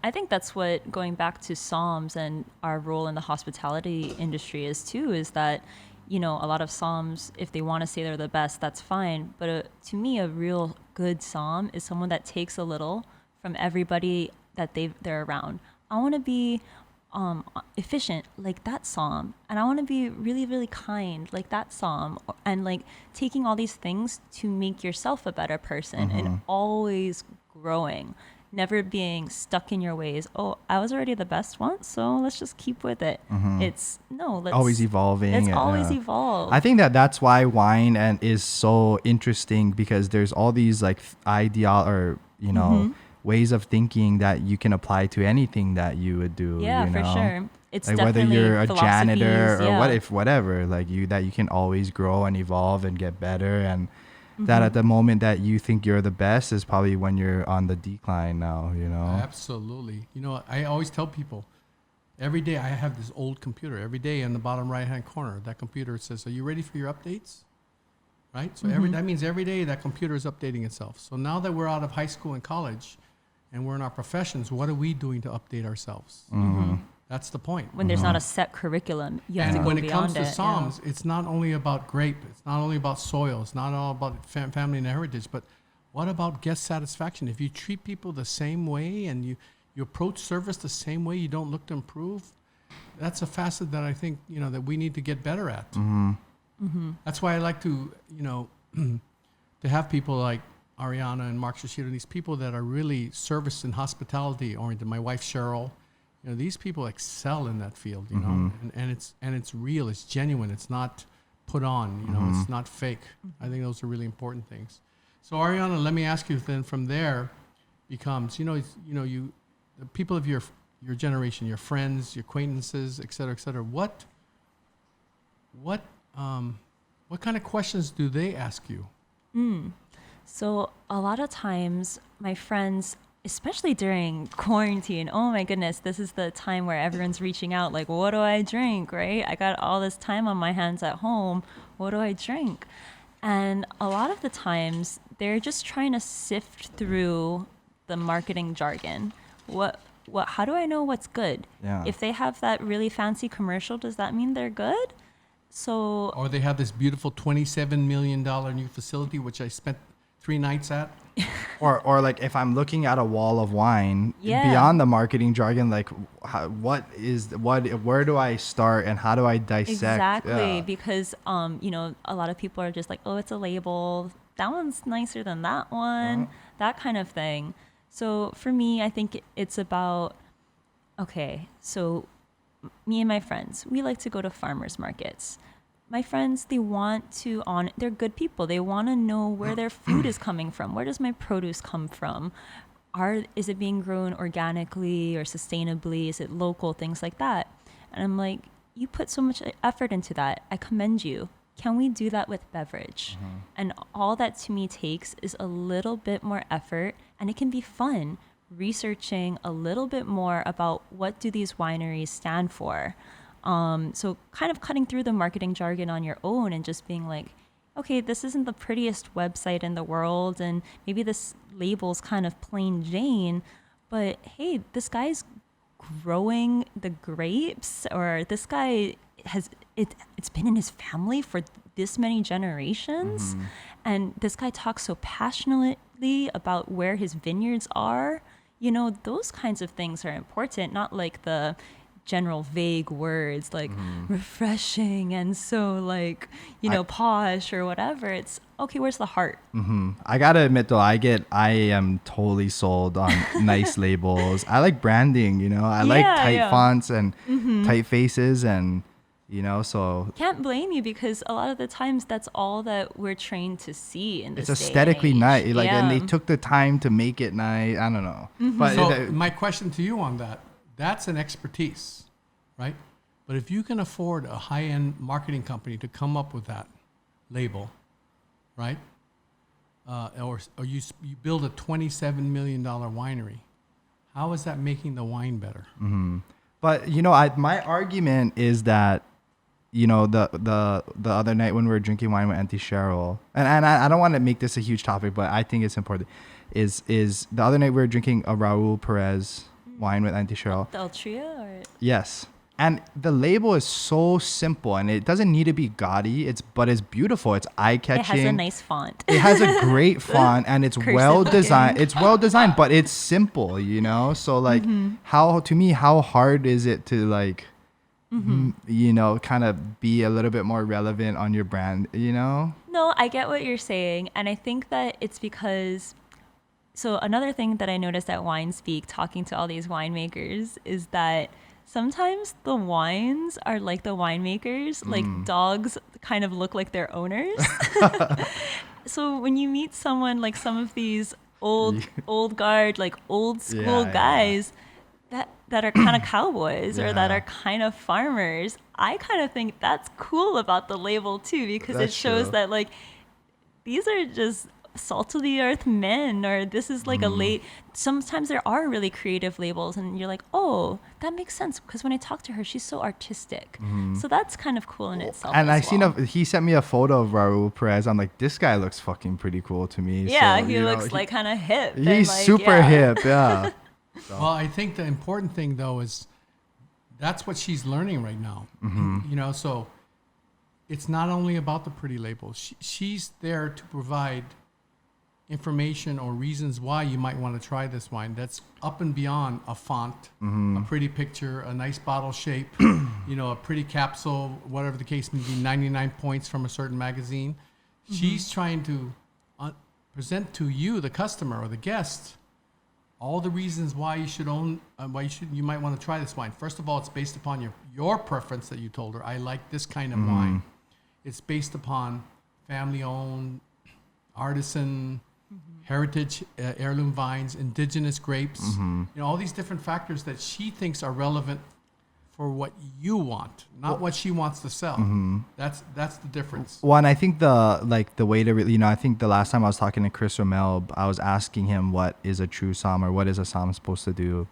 I think that's what, going back to Somms and our role in the hospitality industry is too, is that, a lot of Somms, if they want to say they're the best, that's fine. But to me, a real good Somm is someone that takes a little from everybody that they're around. I want to be efficient like that Somm, and I want to be really, really kind like that Somm, and like taking all these things to make yourself a better person and always growing, never being stuck in your ways. Oh, I was already the best once, so let's just keep with it. It's always evolving. Let's always evolve. I think that's why wine is so interesting, because there's all these like ways of thinking that you can apply to anything that you would do. Yeah, for sure. It's like whether definitely you're a janitor or yeah. whatever, like that you can always grow and evolve and get better, and that at the moment that you think you're the best is probably when you're on the decline now. Absolutely. I always tell people, every day I have this old computer. Every day in the bottom right hand corner, that computer says, "Are you ready for your updates?" Right. So that means every day that computer is updating itself. So now that we're out of high school and college, and we're in our professions, what are we doing to update ourselves? That's the point. When there's not a set curriculum, you have to go when it beyond comes to Somms, it's not only about grape, it's not only about soil, it's not all about family and heritage, but what about guest satisfaction? If you treat people the same way and you approach service the same way, you don't look to improve, that's a facet that I think, that we need to get better at. That's why I like to, to have people like Ariana and Mark Shishiro, these people that are really service and hospitality oriented. My wife Cheryl, these people excel in that field, and it's real, it's genuine, it's not put on, it's not fake. I think those are really important things. So Ariana, let me ask you then. From there, becomes the people of your generation, your friends, your acquaintances, et cetera, et cetera. What kind of questions do they ask you? So a lot of times my friends especially during quarantine, oh my goodness, this is the time where everyone's reaching out like, what do I drink, right? I got all this time on my hands at home. What do I drink? And a lot of the times they're just trying to sift through the marketing jargon. How do I know what's good? Yeah. If they have that really fancy commercial, does that mean they're good? So, Or they have this beautiful $27 million new facility, which I spent 3 nights at. Or like if I'm looking at a wall of wine, Yeah. beyond the marketing jargon, like where do I start and how do I dissect? exactly, Yeah. because a lot of people are just like, oh, it's a label. That one's nicer than that one, that kind of thing. So for me, I think it's about, okay, so me and my friends, we like to go to farmers markets. My friends, they're good people. They want to know where their food is coming from. Where does my produce come from? Is it being grown organically or sustainably? Is it local? Things like that. And I'm like, you put so much effort into that. I commend you. Can we do that with beverage? And all that to me takes is a little bit more effort, and it can be fun researching a little bit more about what do these wineries stand for. So kind of cutting through the marketing jargon on your own and just being like, okay, this isn't the prettiest website in the world, and maybe this label's kind of plain Jane, but hey, this guy's growing the grapes, or this guy it's been in his family for this many generations, and this guy talks so passionately about where his vineyards are. Those kinds of things are important, not like the general vague words like refreshing and so like posh or whatever. It's okay, where's the heart? I gotta admit though, I am totally sold on nice labels. I like branding, I like tight fonts and tight faces, and so Can't blame you, because a lot of the times that's all that we're trained to see in this it's day and aesthetically age. nice. Like, Yeah. and they took the time to make it nice. I don't know, but So my question to you on that's an expertise, right? But if you can afford a high-end marketing company to come up with that label, right? Or you build a $27 million winery, how is that making the wine better? But my argument is that the other night when we were drinking wine with Auntie Cheryl, and I don't want to make this a huge topic, but I think it's important. Is the other night we were drinking a Raul Perez wine with Auntie Cheryl. The Altria, or Yes. And the label is so simple, and it doesn't need to be gaudy. But it's beautiful. It's eye-catching. it has a nice font. It has a great font, and it's Cursive well looking. designed. It's well designed, but it's simple, So like, how hard is it to like, kind of be a little bit more relevant on your brand, No, I get what you're saying. And I think that it's because, so another thing that I noticed at Wine Speak, talking to all these winemakers, is that sometimes the wines are like the winemakers, like dogs kind of look like their owners. So when you meet someone like some of these old guard, like old school guys that are kind of cowboys or that are kind of farmers, I kind of think that's cool about the label too, because it shows that like these are just salt of the earth men, or this is like sometimes there are really creative labels and you're like, oh, that makes sense, because when I talk to her, she's so artistic. So that's kind of cool in itself. And as well. he sent me a photo of Raul Perez. I'm like, this guy looks fucking pretty cool to me. Yeah, So, he looks like kind of hip. and, he's like, super hip. Yeah. Well, I think the important thing though is that's what she's learning right now. So it's not only about the pretty labels. She's there to provide information or reasons why you might want to try this wine. That's up and beyond a font, a pretty picture, a nice bottle shape, a pretty capsule, whatever the case may be, 99 points from a certain magazine. She's trying to present to you, the customer or the guest, all the reasons why you should you might want to try this wine. First of all, it's based upon your preference that you told her. I like this kind of wine. It's based upon family-owned, artisan, heritage, heirloom vines, indigenous grapes. All these different factors that she thinks are relevant for what you want, not what she wants to sell. That's the difference. Well, and I think the way to really, I think the last time I was talking to Chris Romel, I was asking him what is a true somm or what is a somm supposed to do,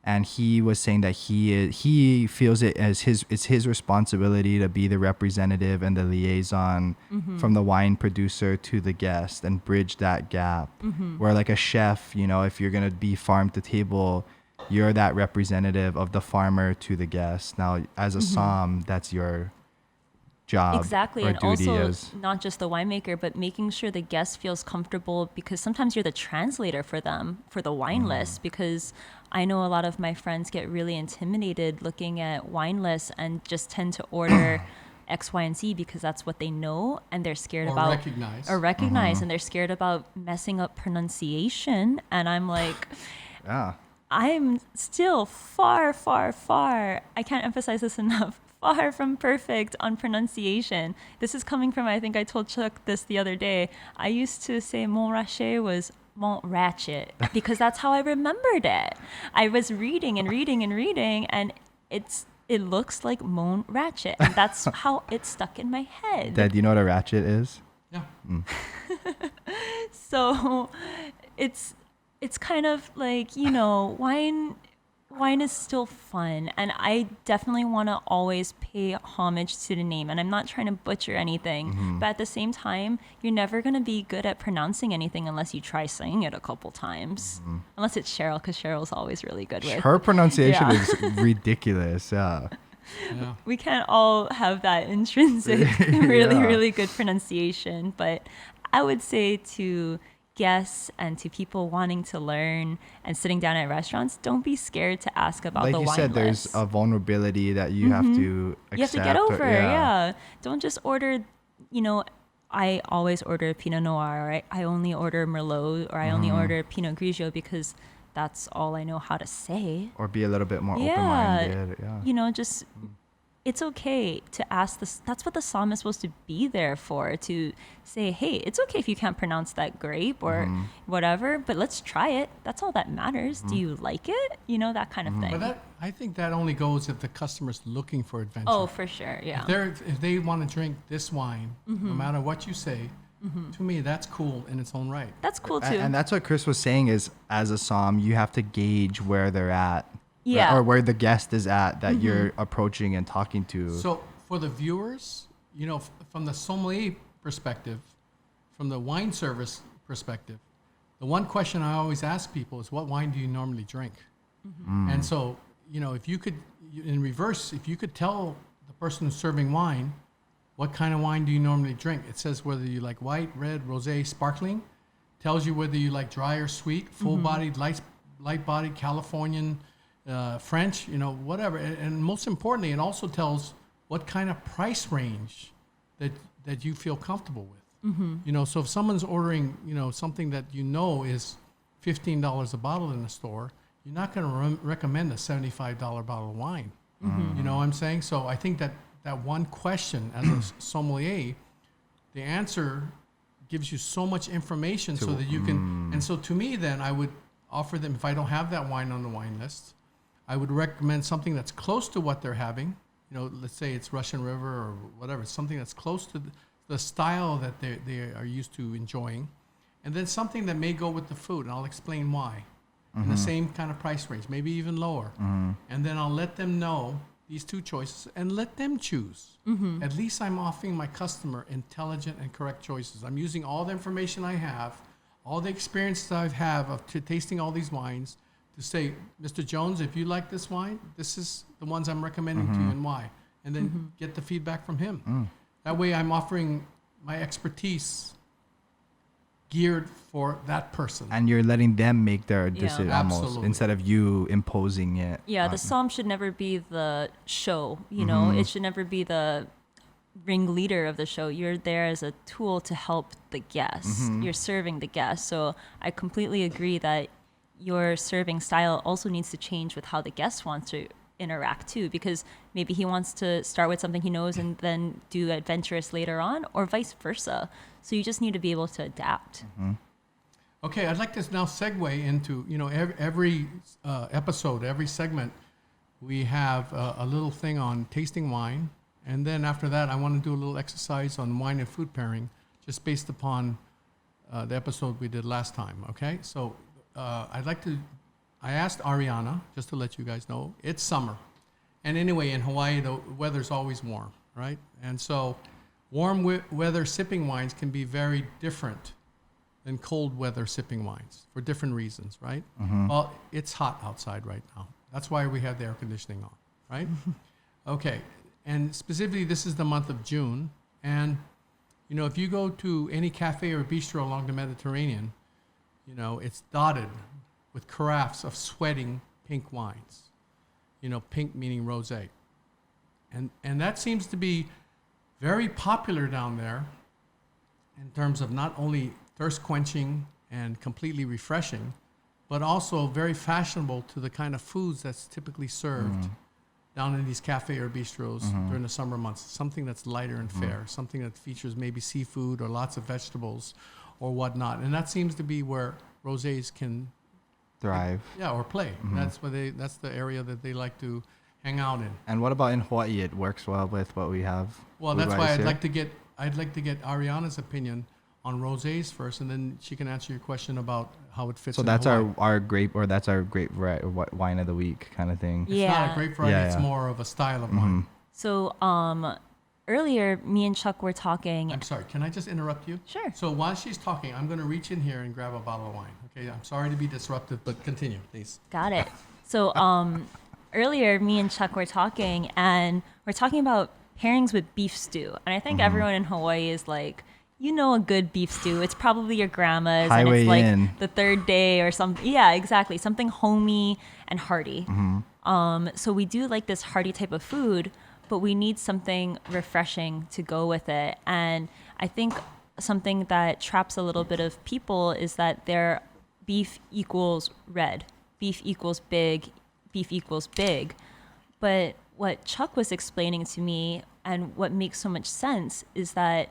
and he was saying that he feels it as it's his responsibility to be the representative and the liaison from the wine producer to the guest and bridge that gap. Where like a chef, if you're gonna be farm to table, you're that representative of the farmer to the guest. Now, as a somm, that's your job. Exactly. Or And duty also is. not just the winemaker, but making sure the guest feels comfortable, because sometimes you're the translator for them for the wine list, because I know a lot of my friends get really intimidated looking at wine lists and just tend to order X, Y, and Z because that's what they know and they're scared Or about recognize. and they're scared about messing up pronunciation. And I'm like, Yeah. I'm still far, far, far. I can't emphasize this enough. Far from perfect on pronunciation. This is coming from, I think I told Chuck this the other day. I used to say Montrachet was Mont Ratchet because that's how I remembered it. I was reading and reading and reading, and it looks like Mont Ratchet, and that's how it stuck in my head. Dad, do you know what a ratchet is? Yeah. So it's kind of like, wine is still fun, and I definitely want to always pay homage to the name, and I'm not trying to butcher anything, but at the same time, you're never going to be good at pronouncing anything unless you try saying it a couple times. Unless it's Cheryl, because Cheryl's always really good with Her pronunciation Yeah. is ridiculous. Yeah. Yeah. we can't all have that intrinsic really good pronunciation, but I would say to guests and to people wanting to learn and sitting down at restaurants, don't be scared to ask about Like the you wine said, there's list. a vulnerability that you have to accept. You have to get over. or- Yeah. Don't just order, I always order Pinot Noir, or I only order Merlot, or I only order Pinot Grigio because that's all I know how to say. Or be a little bit more Yeah. open-minded. Yeah. Just it's okay to ask this. That's what the somm is supposed to be there for, to say, hey, it's okay if you can't pronounce that grape or whatever, but let's try it. That's all that matters. Do you like it? That kind of thing. But I think that only goes if the customer's looking for adventure. Oh, for sure. Yeah. If they want to drink this wine, no matter what you say, to me, that's cool in its own right. That's cool too. And that's what Chris was saying is, as a somm, you have to gauge where they're at. Yeah. Or where the guest is at that you're approaching and talking to. So for the viewers, from the sommelier perspective, from the wine service perspective, the one question I always ask people is, what wine do you normally drink? And so, if you could, in reverse, if you could tell the person who's serving wine, what kind of wine do you normally drink? It says whether you like white, red, rosé, sparkling. Tells you whether you like dry or sweet, full-bodied, light-bodied, Californian, French, whatever. And most importantly, it also tells what kind of price range that you feel comfortable with. So if someone's ordering, something that is $15 a bottle in the store, you're not going to recommend a $75 bottle of wine. You know what I'm saying? So I think that one question as a sommelier, the answer gives you so much information so that you can. And so to me, then I would offer them, if I don't have that wine on the wine list, I would recommend something that's close to what they're having. Let's say it's Russian River or whatever, something that's close to the style that they are used to enjoying. And then something that may go with the food, and I'll explain why. In the same kind of price range, maybe even lower. And then I'll let them know these two choices and let them choose. At least I'm offering my customer intelligent and correct choices. I'm using all the information I have, all the experience that I have of tasting all these wines to say, Mr. Jones, if you like this wine, this is the ones I'm recommending to you and why. And then get the feedback from him. That way I'm offering my expertise geared for that person. And you're letting them make their decision almost, Absolutely. instead of you imposing it. Yeah, the somm should never be the show, it should never be the ringleader of the show. You're there as a tool to help the guests. You're serving the guests. So I completely agree that your serving style also needs to change with how the guest wants to interact too, because maybe he wants to start with something he knows and then do adventurous later on, or vice versa. So you just need to be able to adapt. Okay, I'd like to now segue into, every episode, every segment, we have a little thing on tasting wine. And then after that, I want to do a little exercise on wine and food pairing, just based upon the episode we did last time, okay? So I asked Ariana, just to let you guys know, it's summer. And anyway, in Hawaii, the weather's always warm, right? And so warm weather sipping wines can be very different than cold weather sipping wines for different reasons, right? Well, it's hot outside right now. That's why we have the air conditioning on, right? Okay, and specifically, this is the month of June. And, you know, if you go to any cafe or bistro along the Mediterranean, you know, it's dotted with carafes of sweating pink wines. You know, pink meaning rosé. And that seems to be very popular down there in terms of not only thirst quenching and completely refreshing, but also very fashionable to the kind of foods that's typically served down in these cafe or bistros during the summer months. Something that's lighter and fair, something that features maybe seafood or lots of vegetables or whatnot. And that seems to be where rosés can thrive. Yeah, or play. That's the area that they like to hang out in. And what about in Hawaii? It works well with what we have. Well, that's why I'd like to get Ariana's opinion on rosés first, and then she can answer your question about how it fits. So in that's Hawaii. our grape, or that's our grape wine of the week kind of thing. It's not a grape variety. It's more of a style of wine. So earlier, me and Chuck were talking. I'm sorry. Can I just interrupt you? Sure. So while she's talking, I'm going to reach in here and grab a bottle of wine. Okay. I'm sorry to be disruptive, but continue, please. Got it. So earlier, me and Chuck were talking, and we're talking about pairings with beef stew. And I think everyone in Hawaii is like, you know, a good beef stew. It's probably your grandma's, and it's like the third day or something. Yeah, exactly. Something homey and hearty. So we do like this hearty type of food, but we need something refreshing to go with it. And I think something that traps a little bit of people is that their beef equals red, beef equals big, beef equals big. But what Chuck was explaining to me, and what makes so much sense, is that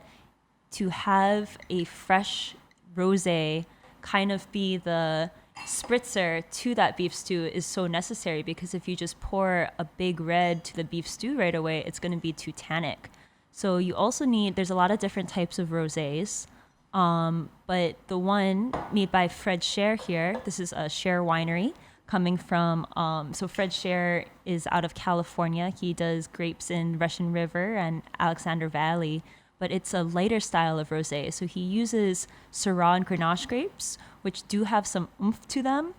to have a fresh rosé kind of be the spritzer to that beef stew is so necessary, because if you just pour a big red to the beef stew right away, it's going to be too tannic. So you also need, there's a lot of different types of rosés, but the one made by Fred Scherrer here, this is a Scherrer winery coming from, so Fred Scherrer is out of California. He does grapes in Russian River and Alexander Valley, but it's a lighter style of rosé. So he uses Syrah and Grenache grapes, which do have some oomph to them,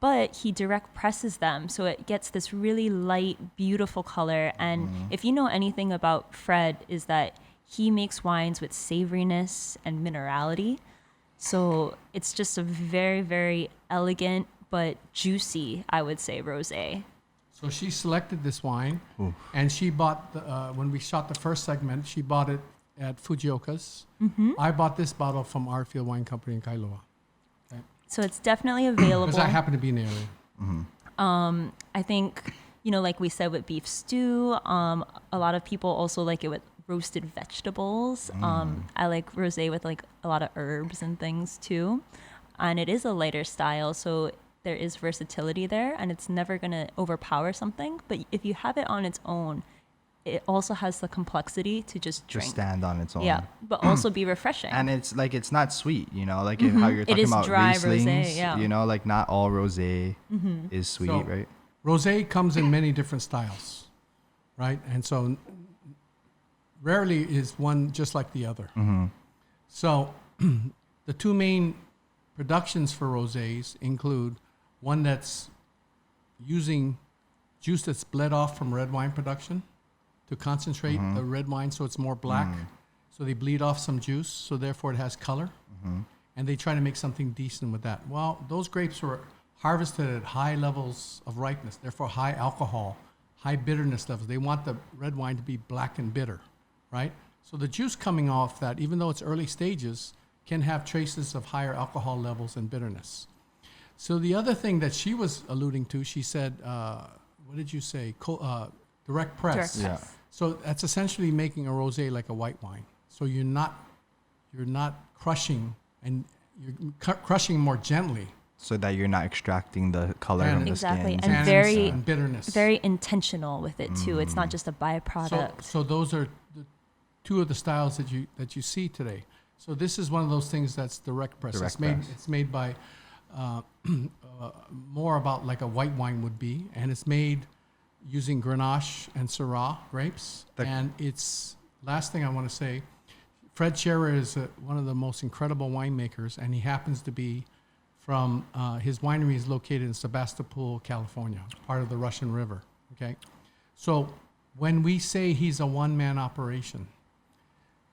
but he direct presses them. So it gets this really light, beautiful color. And if you know anything about Fred, is that he makes wines with savoriness and minerality. So it's just a very, very elegant, but juicy, I would say, rosé. So she selected this wine, and she bought, when we shot the first segment, she bought it at Fujioka's. I bought this bottle from Artfield Wine Company in Kailua. Okay. So it's definitely available. Because I happen to be in the area. I think, you know, like we said with beef stew, a lot of people also like it with roasted vegetables. I like rosé with like a lot of herbs and things too. And it is a lighter style, so there is versatility there, and it's never going to overpower something. But if you have it on its own, it also has the complexity to just drink. Just stand on its own. Yeah, but also be refreshing. And it's like, it's not sweet, you know, like how you're talking about dry Rieslings, rosé, yeah. you know, like not all rosé is sweet, So, right? Rosé comes in many different styles, right? And so rarely is one just like the other. So the two main productions for rosés include one that's using juice that's bled off from red wine production to concentrate the red wine so it's more black. So they bleed off some juice, so therefore it has color. And they try to make something decent with that. Well, those grapes were harvested at high levels of ripeness, therefore high alcohol, high bitterness levels. They want the red wine to be black and bitter, right? So the juice coming off that, even though it's early stages, can have traces of higher alcohol levels and bitterness. So the other thing that she was alluding to, she said, what did you say? Direct press. Direct press. So that's essentially making a rosé like a white wine. So you're not crushing, and you're crushing more gently so that you're not extracting the color And from the exactly, skins. and very and bitterness. very intentional with it too. It's not just a byproduct. So those are the two of the styles that you see today. So this is one of those things that's direct press. Direct It's press. made by more about like a white wine would be, and it's made using Grenache and Syrah grapes. And it's last thing I want to say. Fred Scherrer is one of the most incredible winemakers, and he happens to be from his winery is located in Sebastopol, California, part of the Russian River. Okay, so when we say he's a one-man operation,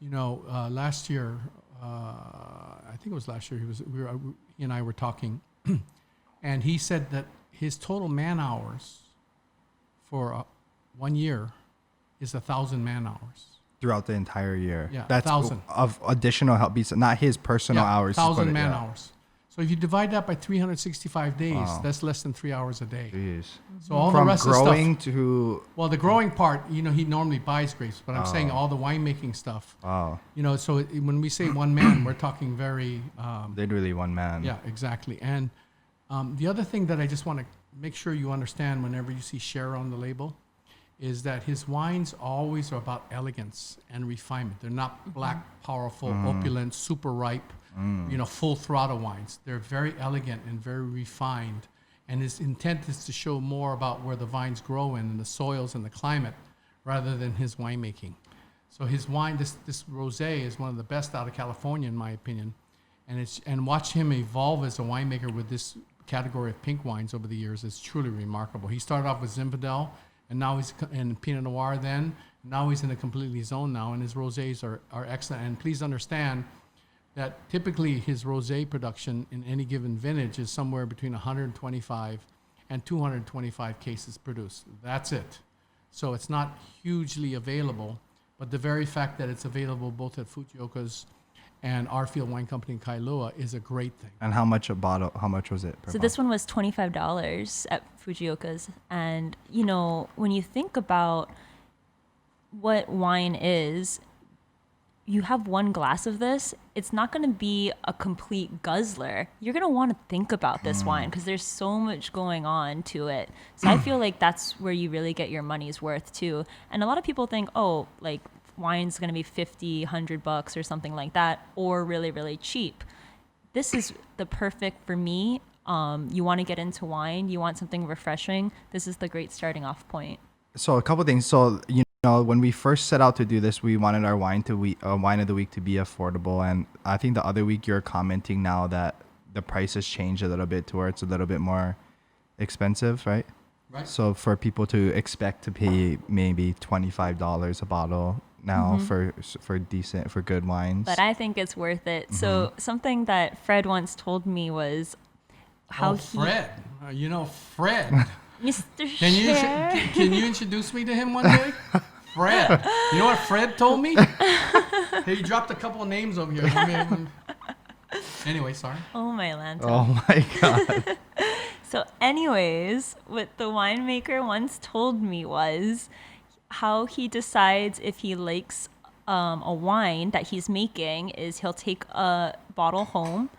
last year, I think it was last year, he and I were talking, and he said that his total man hours for 1 year is 1,000 man hours. Throughout the entire year. Yeah, That's 1,000. of additional help, not his personal hours. 1,000 man hours. So if you divide that by 365 days, that's less than 3 hours a day. Jeez. So all From the rest growing of stuff. to Well, the growing part, he normally buys grapes, but I'm saying all the winemaking stuff. wow, So when we say one man, we're talking very. literally one man. Yeah, exactly. And the other thing that I just want to make sure you understand whenever you see Scherrer on the label is that his wines always are about elegance and refinement. They're not black, powerful, opulent, super ripe, full throttle wines. They're very elegant and very refined. And his intent is to show more about where the vines grow in and the soils and the climate rather than his winemaking. So his wine, this rosé is one of the best out of California, in my opinion. And watch him evolve as a winemaker with this category of pink wines over the years is truly remarkable. He started off with Zinfandel, and now he's in Pinot Noir then. Now he's in a completely zone now, and his rosés are excellent. And please understand that typically his rosé production in any given vintage is somewhere between 125 and 225 cases produced. That's it. So it's not hugely available, but the very fact that it's available both at Fujioka's and our Field Wine Company in Kailua is a great thing. And how much a bottle? How much was it? Per So this one was $25 at Fujioka's. And, when you think about what wine is, you have one glass of this, it's not going to be a complete guzzler. You're going to want to think about this wine because there's so much going on to it. So I feel like that's where you really get your money's worth too. And a lot of people think, wine's going to be $50, $100 or something like that, or really, really cheap. This is the perfect for me. You want to get into wine, you want something refreshing. This is the great starting off point. So a couple things. So when we first set out to do this, we wanted our wine of the week to be affordable, and I think the other week you're commenting now that the price has changed a little bit to where it's a little bit more expensive, right? Right. So for people to expect to pay maybe $25 a bottle now for good wines. But I think it's worth it. So something that Fred once told me was how Fred. Fred. Mr. Can you Scherrer. can you introduce me to him one day? Fred. You know what Fred told me? Hey, you dropped a couple of names over here. Anyway, sorry. Oh my Lanta. Oh my God. So anyways, what the winemaker once told me was how he decides if he likes a wine that he's making is he'll take a bottle home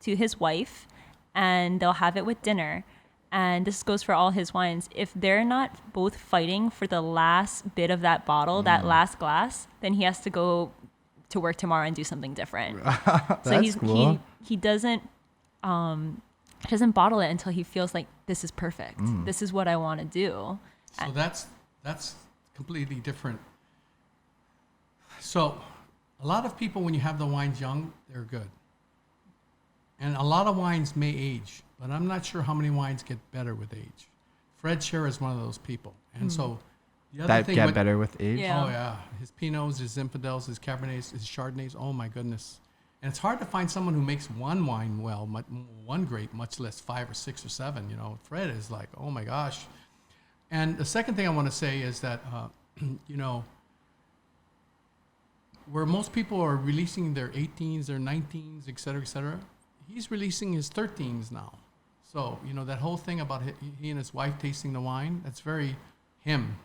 to his wife and they'll have it with dinner. And this goes for all his wines. If they're not both fighting for the last bit of that bottle, that last glass, then he has to go to work tomorrow and do something different. That's cool. He doesn't bottle it until he feels like this is perfect. This is what I want to do. So that's completely different. So a lot of people, when you have the wines young, they're good. And a lot of wines may age, but I'm not sure how many wines get better with age. Fred Scherrer is one of those people. And so the other That thing get better with age? Yeah. Oh, yeah. His Pinots, his Zinfandels, his Cabernets, his Chardonnays, oh my goodness. And it's hard to find someone who makes one wine well, one grape, much less 5 or 6 or 7. Fred is like, oh my gosh. And the second thing I want to say is that, where most people are releasing their 18s, their 19s, et cetera, he's releasing his 13s now. So, that whole thing about he and his wife tasting the wine, that's very him.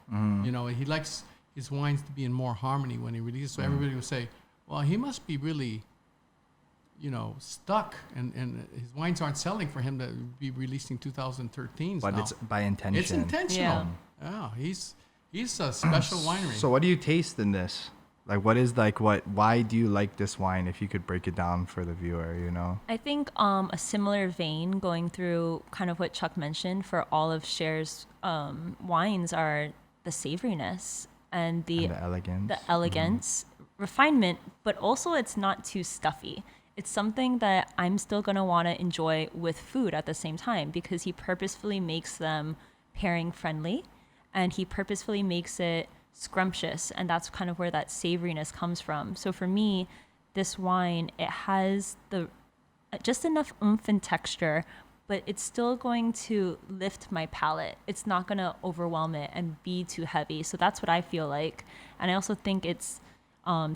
He likes his wines to be in more harmony when he releases. So everybody will say, well, he must be really stuck, and his wines aren't selling for him to be releasing 2013s. But now. it's by intention. It's intentional. Yeah, he's a special winery. So what do you taste in this? Like, why do you like this wine? If you could break it down for the viewer, I think a similar vein going through kind of what Chuck mentioned for all of Scher's wines are the savoriness and the elegance. The elegance, refinement, but also it's not too stuffy. It's something that I'm still going to want to enjoy with food at the same time because he purposefully makes them pairing friendly and he purposefully makes it scrumptious, and that's kind of where that savoriness comes from. So for me, this wine, it has just enough oomph and texture, but it's still going to lift my palate. It's not going to overwhelm it and be too heavy. So that's what I feel like. And I also think it's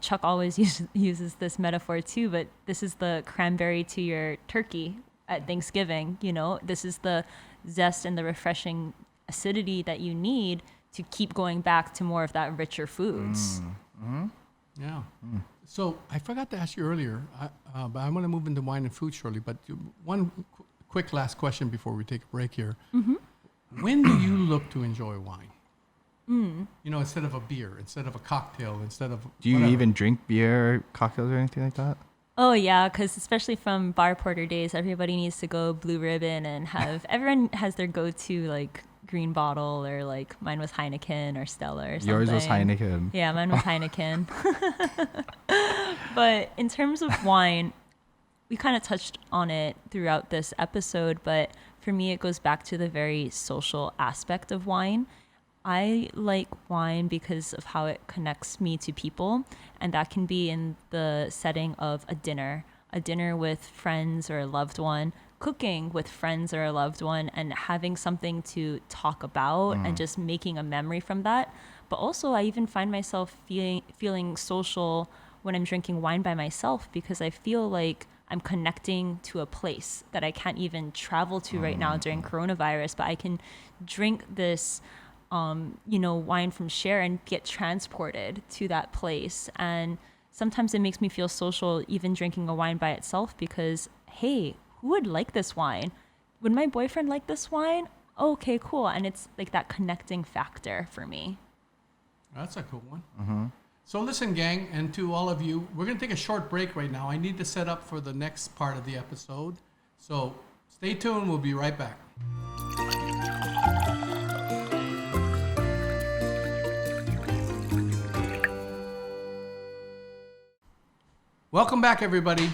Chuck always uses this metaphor too, but this is the cranberry to your turkey at Thanksgiving. This is the zest and the refreshing acidity that you need to keep going back to more of that richer foods. Yeah. So I forgot to ask you earlier, but I'm going to move into wine and food shortly. But one quick last question before we take a break here. When do you look to enjoy wine? Instead of a beer, instead of a cocktail, instead of Do you whatever. even drink beer, cocktails, or anything like that? Oh yeah, because especially from bar porter days, everybody needs to go Blue Ribbon and everyone has their go-to like green bottle, or like mine was Heineken or Stella or something. Yours was Heineken. Yeah, mine was Heineken. But in terms of wine, we kind of touched on it throughout this episode, but for me, it goes back to the very social aspect of wine. I like wine because of how it connects me to people, and that can be in the setting of a dinner with friends or a loved one, cooking with friends or a loved one, and having something to talk about and just making a memory from that. But also, I even find myself feeling social when I'm drinking wine by myself, because I feel like I'm connecting to a place that I can't even travel to right now during coronavirus, but I can drink this wine from Scher and get transported to that place. And sometimes it makes me feel social even drinking a wine by itself, because, hey, who would like this wine? Would my boyfriend like this wine? Oh, okay, cool. And it's like that connecting factor for me. That's a cool one. So listen, gang, and to all of you, we're going to take a short break right now. I need to set up for the next part of the episode. So stay tuned. We'll be right back. Welcome back, everybody.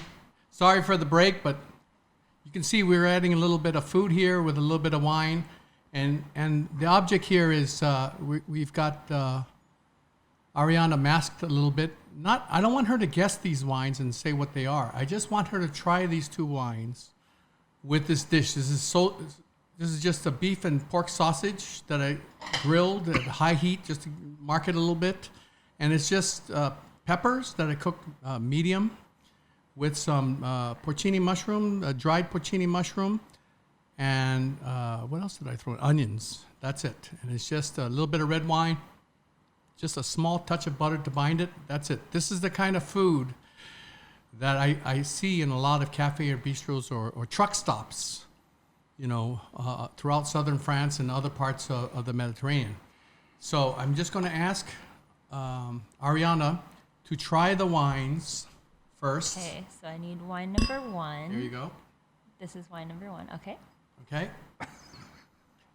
Sorry for the break, but you can see we're adding a little bit of food here with a little bit of wine. And the object here is we've got Ariana masked a little bit. I don't want her to guess these wines and say what they are. I just want her to try these two wines with this dish. This is just a beef and pork sausage that I grilled at high heat just to mark it a little bit. And it's just peppers that I cooked medium with some porcini mushroom, dried porcini mushroom, and what else did I throw in? Onions. That's it. And it's just a little bit of red wine, just a small touch of butter to bind it. That's it. This is the kind of food that I see in a lot of cafe or bistros or truck stops, throughout southern France and other parts of the Mediterranean. So I'm just going to ask Ariana to try the wines first. Okay, so I need wine number one. There you go. This is wine number one. Okay. Okay.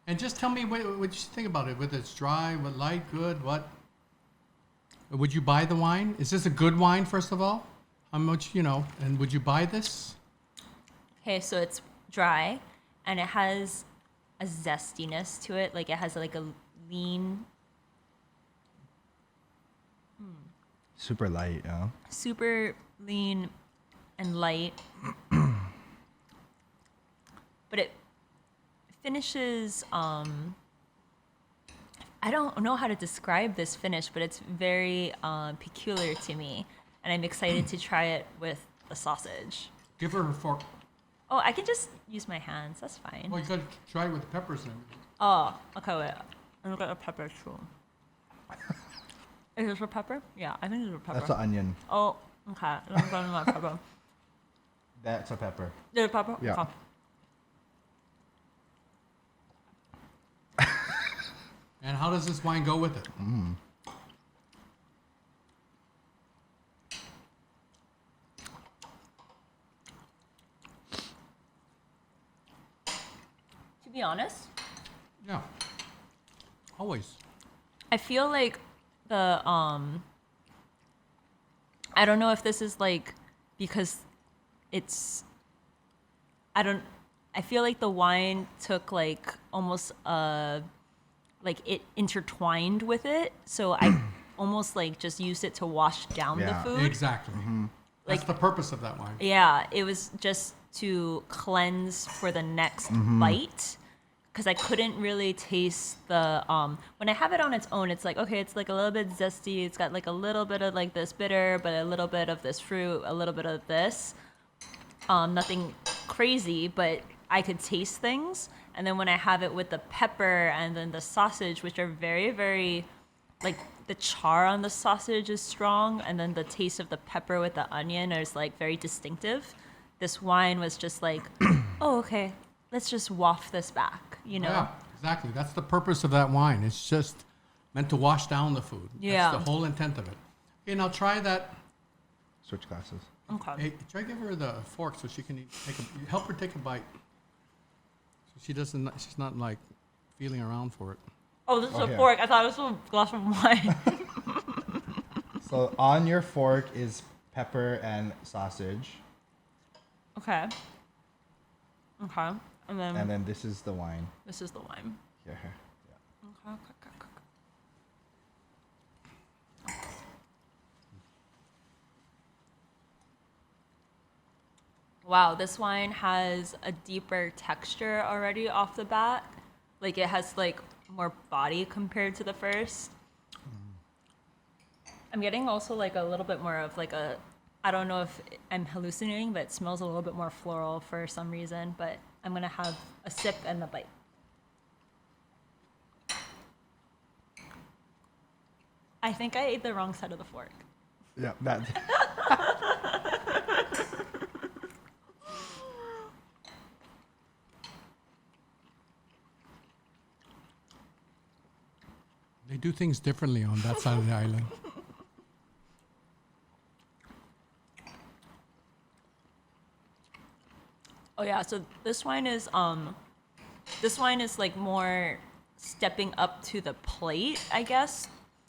And just tell me what you think about it. Whether it's dry, what light, good, what? Would you buy the wine? Is this a good wine, first of all? How much, and would you buy this? Okay, so it's dry, and it has a zestiness to it. Like it has like a lean, Super light, super lean and light. But it finishes, I don't know how to describe this finish, but it's very peculiar to me. And I'm excited to try it with the sausage. Give her a fork. Oh, I can just use my hands. That's fine. Well, you got to try it with peppers and everything. Oh, okay, wait. I'm looking at a pepper too. Is this a pepper? Yeah, I think it's a pepper. That's an onion. Oh, okay. Let me go to my pepper. That's a pepper. The pepper? Yeah. Okay. And how does this wine go with it? To be honest, Yeah. Always. I feel like the I don't know if this is like because it's I feel like the wine took like almost like it intertwined with it, so I almost like just used it to wash down the Yeah. food. Exactly. That's Like- the purpose of that wine. Yeah, it was just to cleanse for the next bite because I couldn't really taste the when I have it on its own, it's like, okay, it's like a little bit zesty, it's got like a little bit of like this bitter, but a little bit of this fruit, a little bit of this. Nothing crazy, but I could taste things. And then when I have it with the pepper and then the sausage, which are very, very, like the char on the sausage is strong, and then the taste of the pepper with the onion is like very distinctive. This wine was just like, oh, okay, let's just waft this back, you know? Yeah, exactly. That's the purpose of that wine. It's just meant to wash down the food. Yeah. That's the whole intent of it. Okay, now try that. Switch glasses. Okay. Hey, try give her the fork so she can help her take a bite. So she doesn't. She's not like feeling around for it. Oh, this is Oh, a here. fork. I thought it was a glass of wine. So on your fork is pepper and sausage, Okay. Okay. and then this is the wine. This is the wine. Here. Okay. Wow, this wine has a deeper texture already off the bat. Like it has like more body compared to the first. I'm getting also like a little bit more of like a, I don't know if I'm hallucinating, but it smells a little bit more floral for some reason. But I'm gonna have a sip and a bite. I think I ate the wrong side of the fork. Yeah, that. They do things differently on that side of the island. Oh yeah, so this wine is like more stepping up to the plate, I guess.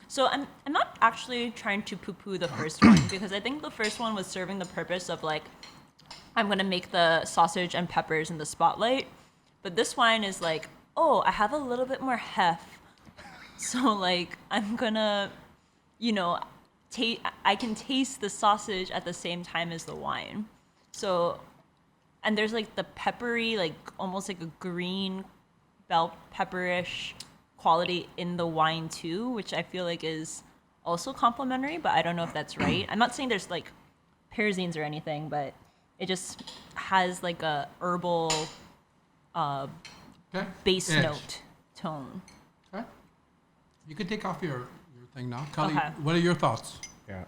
So I'm not actually trying to poo-poo the first one because I think the first one was serving the purpose of like I'm gonna make the sausage and peppers in the spotlight, but this wine is like, oh, I have a little bit more heft, so like I'm gonna, you know, I can taste the sausage at the same time as the wine, so. And there's like the peppery, like almost like a green bell pepperish quality in the wine too, which I feel like is also complementary, but I don't know if that's right. I'm not saying there's like pyrazines or anything, but it just has like a herbal Okay. bass Edge. note tone. Okay. You can take off your thing now. Kali, Okay. what are your thoughts? Yeah.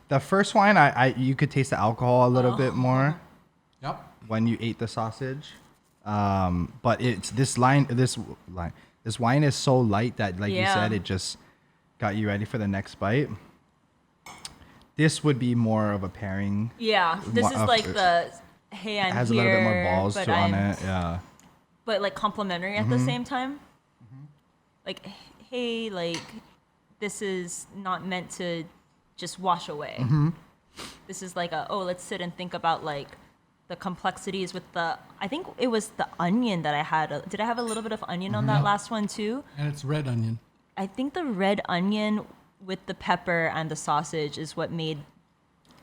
The first wine, you could taste the alcohol a little bit more Yep. when you ate the sausage. But this wine is so light that, like you Yeah. said, it just got you ready for the next bite. This would be more of a pairing. Yeah, this is like the hey, I'm It has here, a little bit more balls but on I'm it. Yeah. but like complimentary at the same time. Like, hey, like this is not meant to just wash away. This is like let's sit and think about like the complexities with I think it was the onion that I had. Did I have a little bit of onion on that last one too? And it's red onion. I think the red onion with the pepper and the sausage is what made,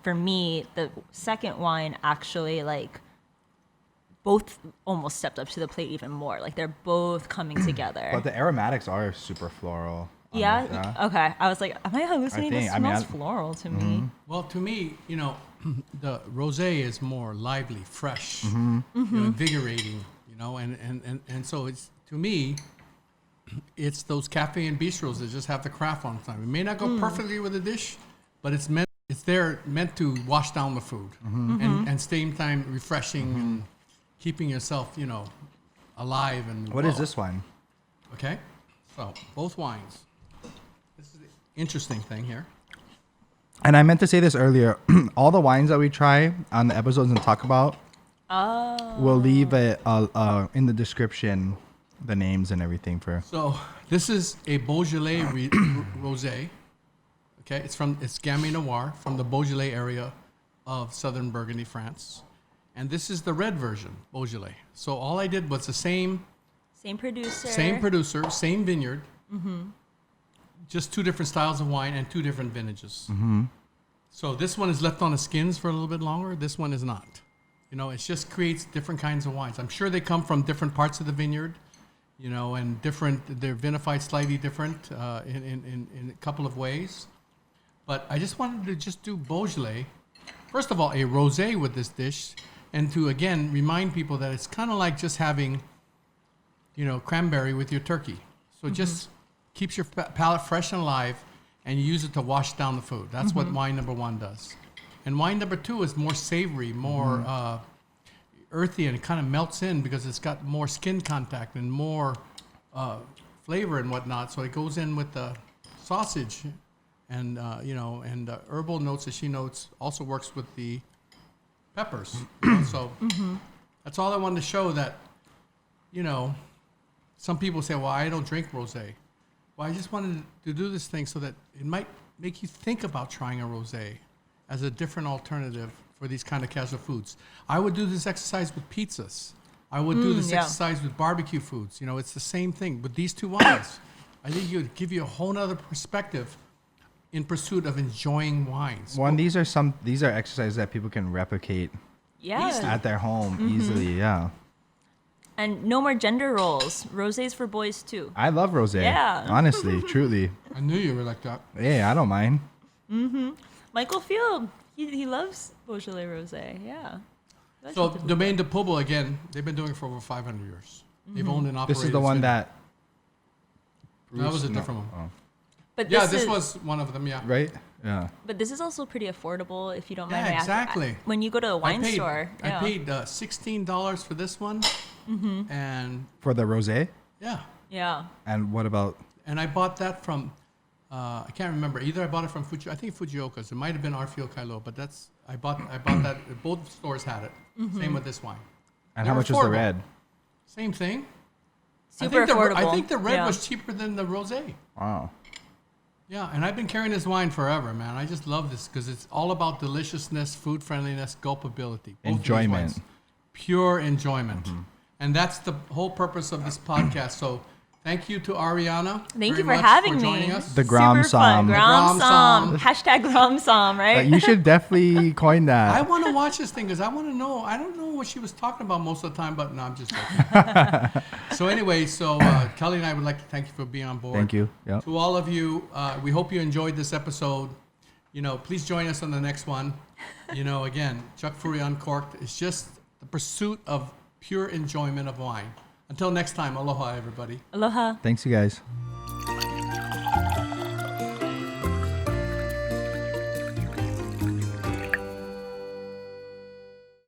for me, the second wine actually like both almost stepped up to the plate even more. Like they're both coming together. But the aromatics are super floral. on Yeah. this, yeah. Okay. I was like, am I hallucinating? This I mean, smells floral to me. Well, to me, the rosé is more lively, fresh, invigorating, and so it's, to me, it's those cafe and bistros that just have the craft on time. It may not go perfectly with a dish, but it's meant it's there meant to wash down the food and same time refreshing and keeping yourself, alive and What is this wine? Okay, so both wines. This is the interesting thing here. And I meant to say this earlier. All the wines that we try on the episodes and talk about, we'll leave it in the description, the names and everything for. So this is a Beaujolais rosé. Okay, it's Gamay Noir from the Beaujolais area of southern Burgundy, France, and this is the red version, Beaujolais. So all I did was the same producer, same vineyard, just two different styles of wine and two different vintages. So this one is left on the skins for a little bit longer. This one is not. It just creates different kinds of wines. I'm sure they come from different parts of the vineyard, and they're vinified slightly different in a couple of ways. But I just wanted to just do Beaujolais. First of all, a rosé with this dish, and to, again, remind people that it's kind of like just having, cranberry with your turkey. So it just keeps your palate fresh and alive, and you use it to wash down the food. That's what wine number one does. And wine number two is more savory, more earthy, and it kind of melts in because it's got more skin contact and more flavor and whatnot. So it goes in with the sausage. And herbal notes that she notes also works with the peppers. So that's all I wanted to show that, some people say, well, I don't drink rosé. Well, I just wanted to do this thing so that it might make you think about trying a rosé as a different alternative for these kind of casual foods. I would do this exercise with pizzas. I would do this exercise with barbecue foods. It's the same thing. With these two wines, I think it would give you a whole nother perspective in pursuit of enjoying wines. These are exercises that people can replicate at their home easily. Yeah. And no more gender roles. Rosés for boys too. I love rosé. Yeah. Honestly, truly. I knew you were like that. Yeah, I don't mind. Michael Field, he loves Beaujolais rosé. Yeah. So Domaine Dupeuble, again, they've been doing it for over 500 years. They've owned and operated. This is the one that. That was a different one. Oh. But this was one of them. Yeah. Right. Yeah. But this is also pretty affordable, if you don't mind. Yeah, exactly. When you go to a wine store. I paid $16 for this one, and for the rosé. Yeah. Yeah. And what about? And I bought that from, I can't remember. Either I bought it from I think Fujioka's. It might have been Arfio Kailo, but I bought that. Both stores had it. Same with this wine. And how much was the red? Same thing. Super affordable. I think the red was cheaper than the rosé. Wow. Yeah, and I've been carrying this wine forever, man. I just love this because it's all about deliciousness, food friendliness, gulpability. Enjoyment. Pure enjoyment. And that's the whole purpose of this podcast. So thank you to Ariana. Thank you for having me. Joining us. The Gromm Somm. Gromm Somm. Hashtag Gromm Somm, right? You should definitely coin that. I want to watch this thing because I want to know. I don't know what she was talking about most of the time, but no, I'm just joking. So anyway, Kelly and I would like to thank you for being on board. Thank you. Yep. To all of you, we hope you enjoyed this episode. Please join us on the next one. Again, Chuck Furuya Uncorked is just the pursuit of pure enjoyment of wine. Until next time, aloha, everybody. Aloha. Thanks, you guys.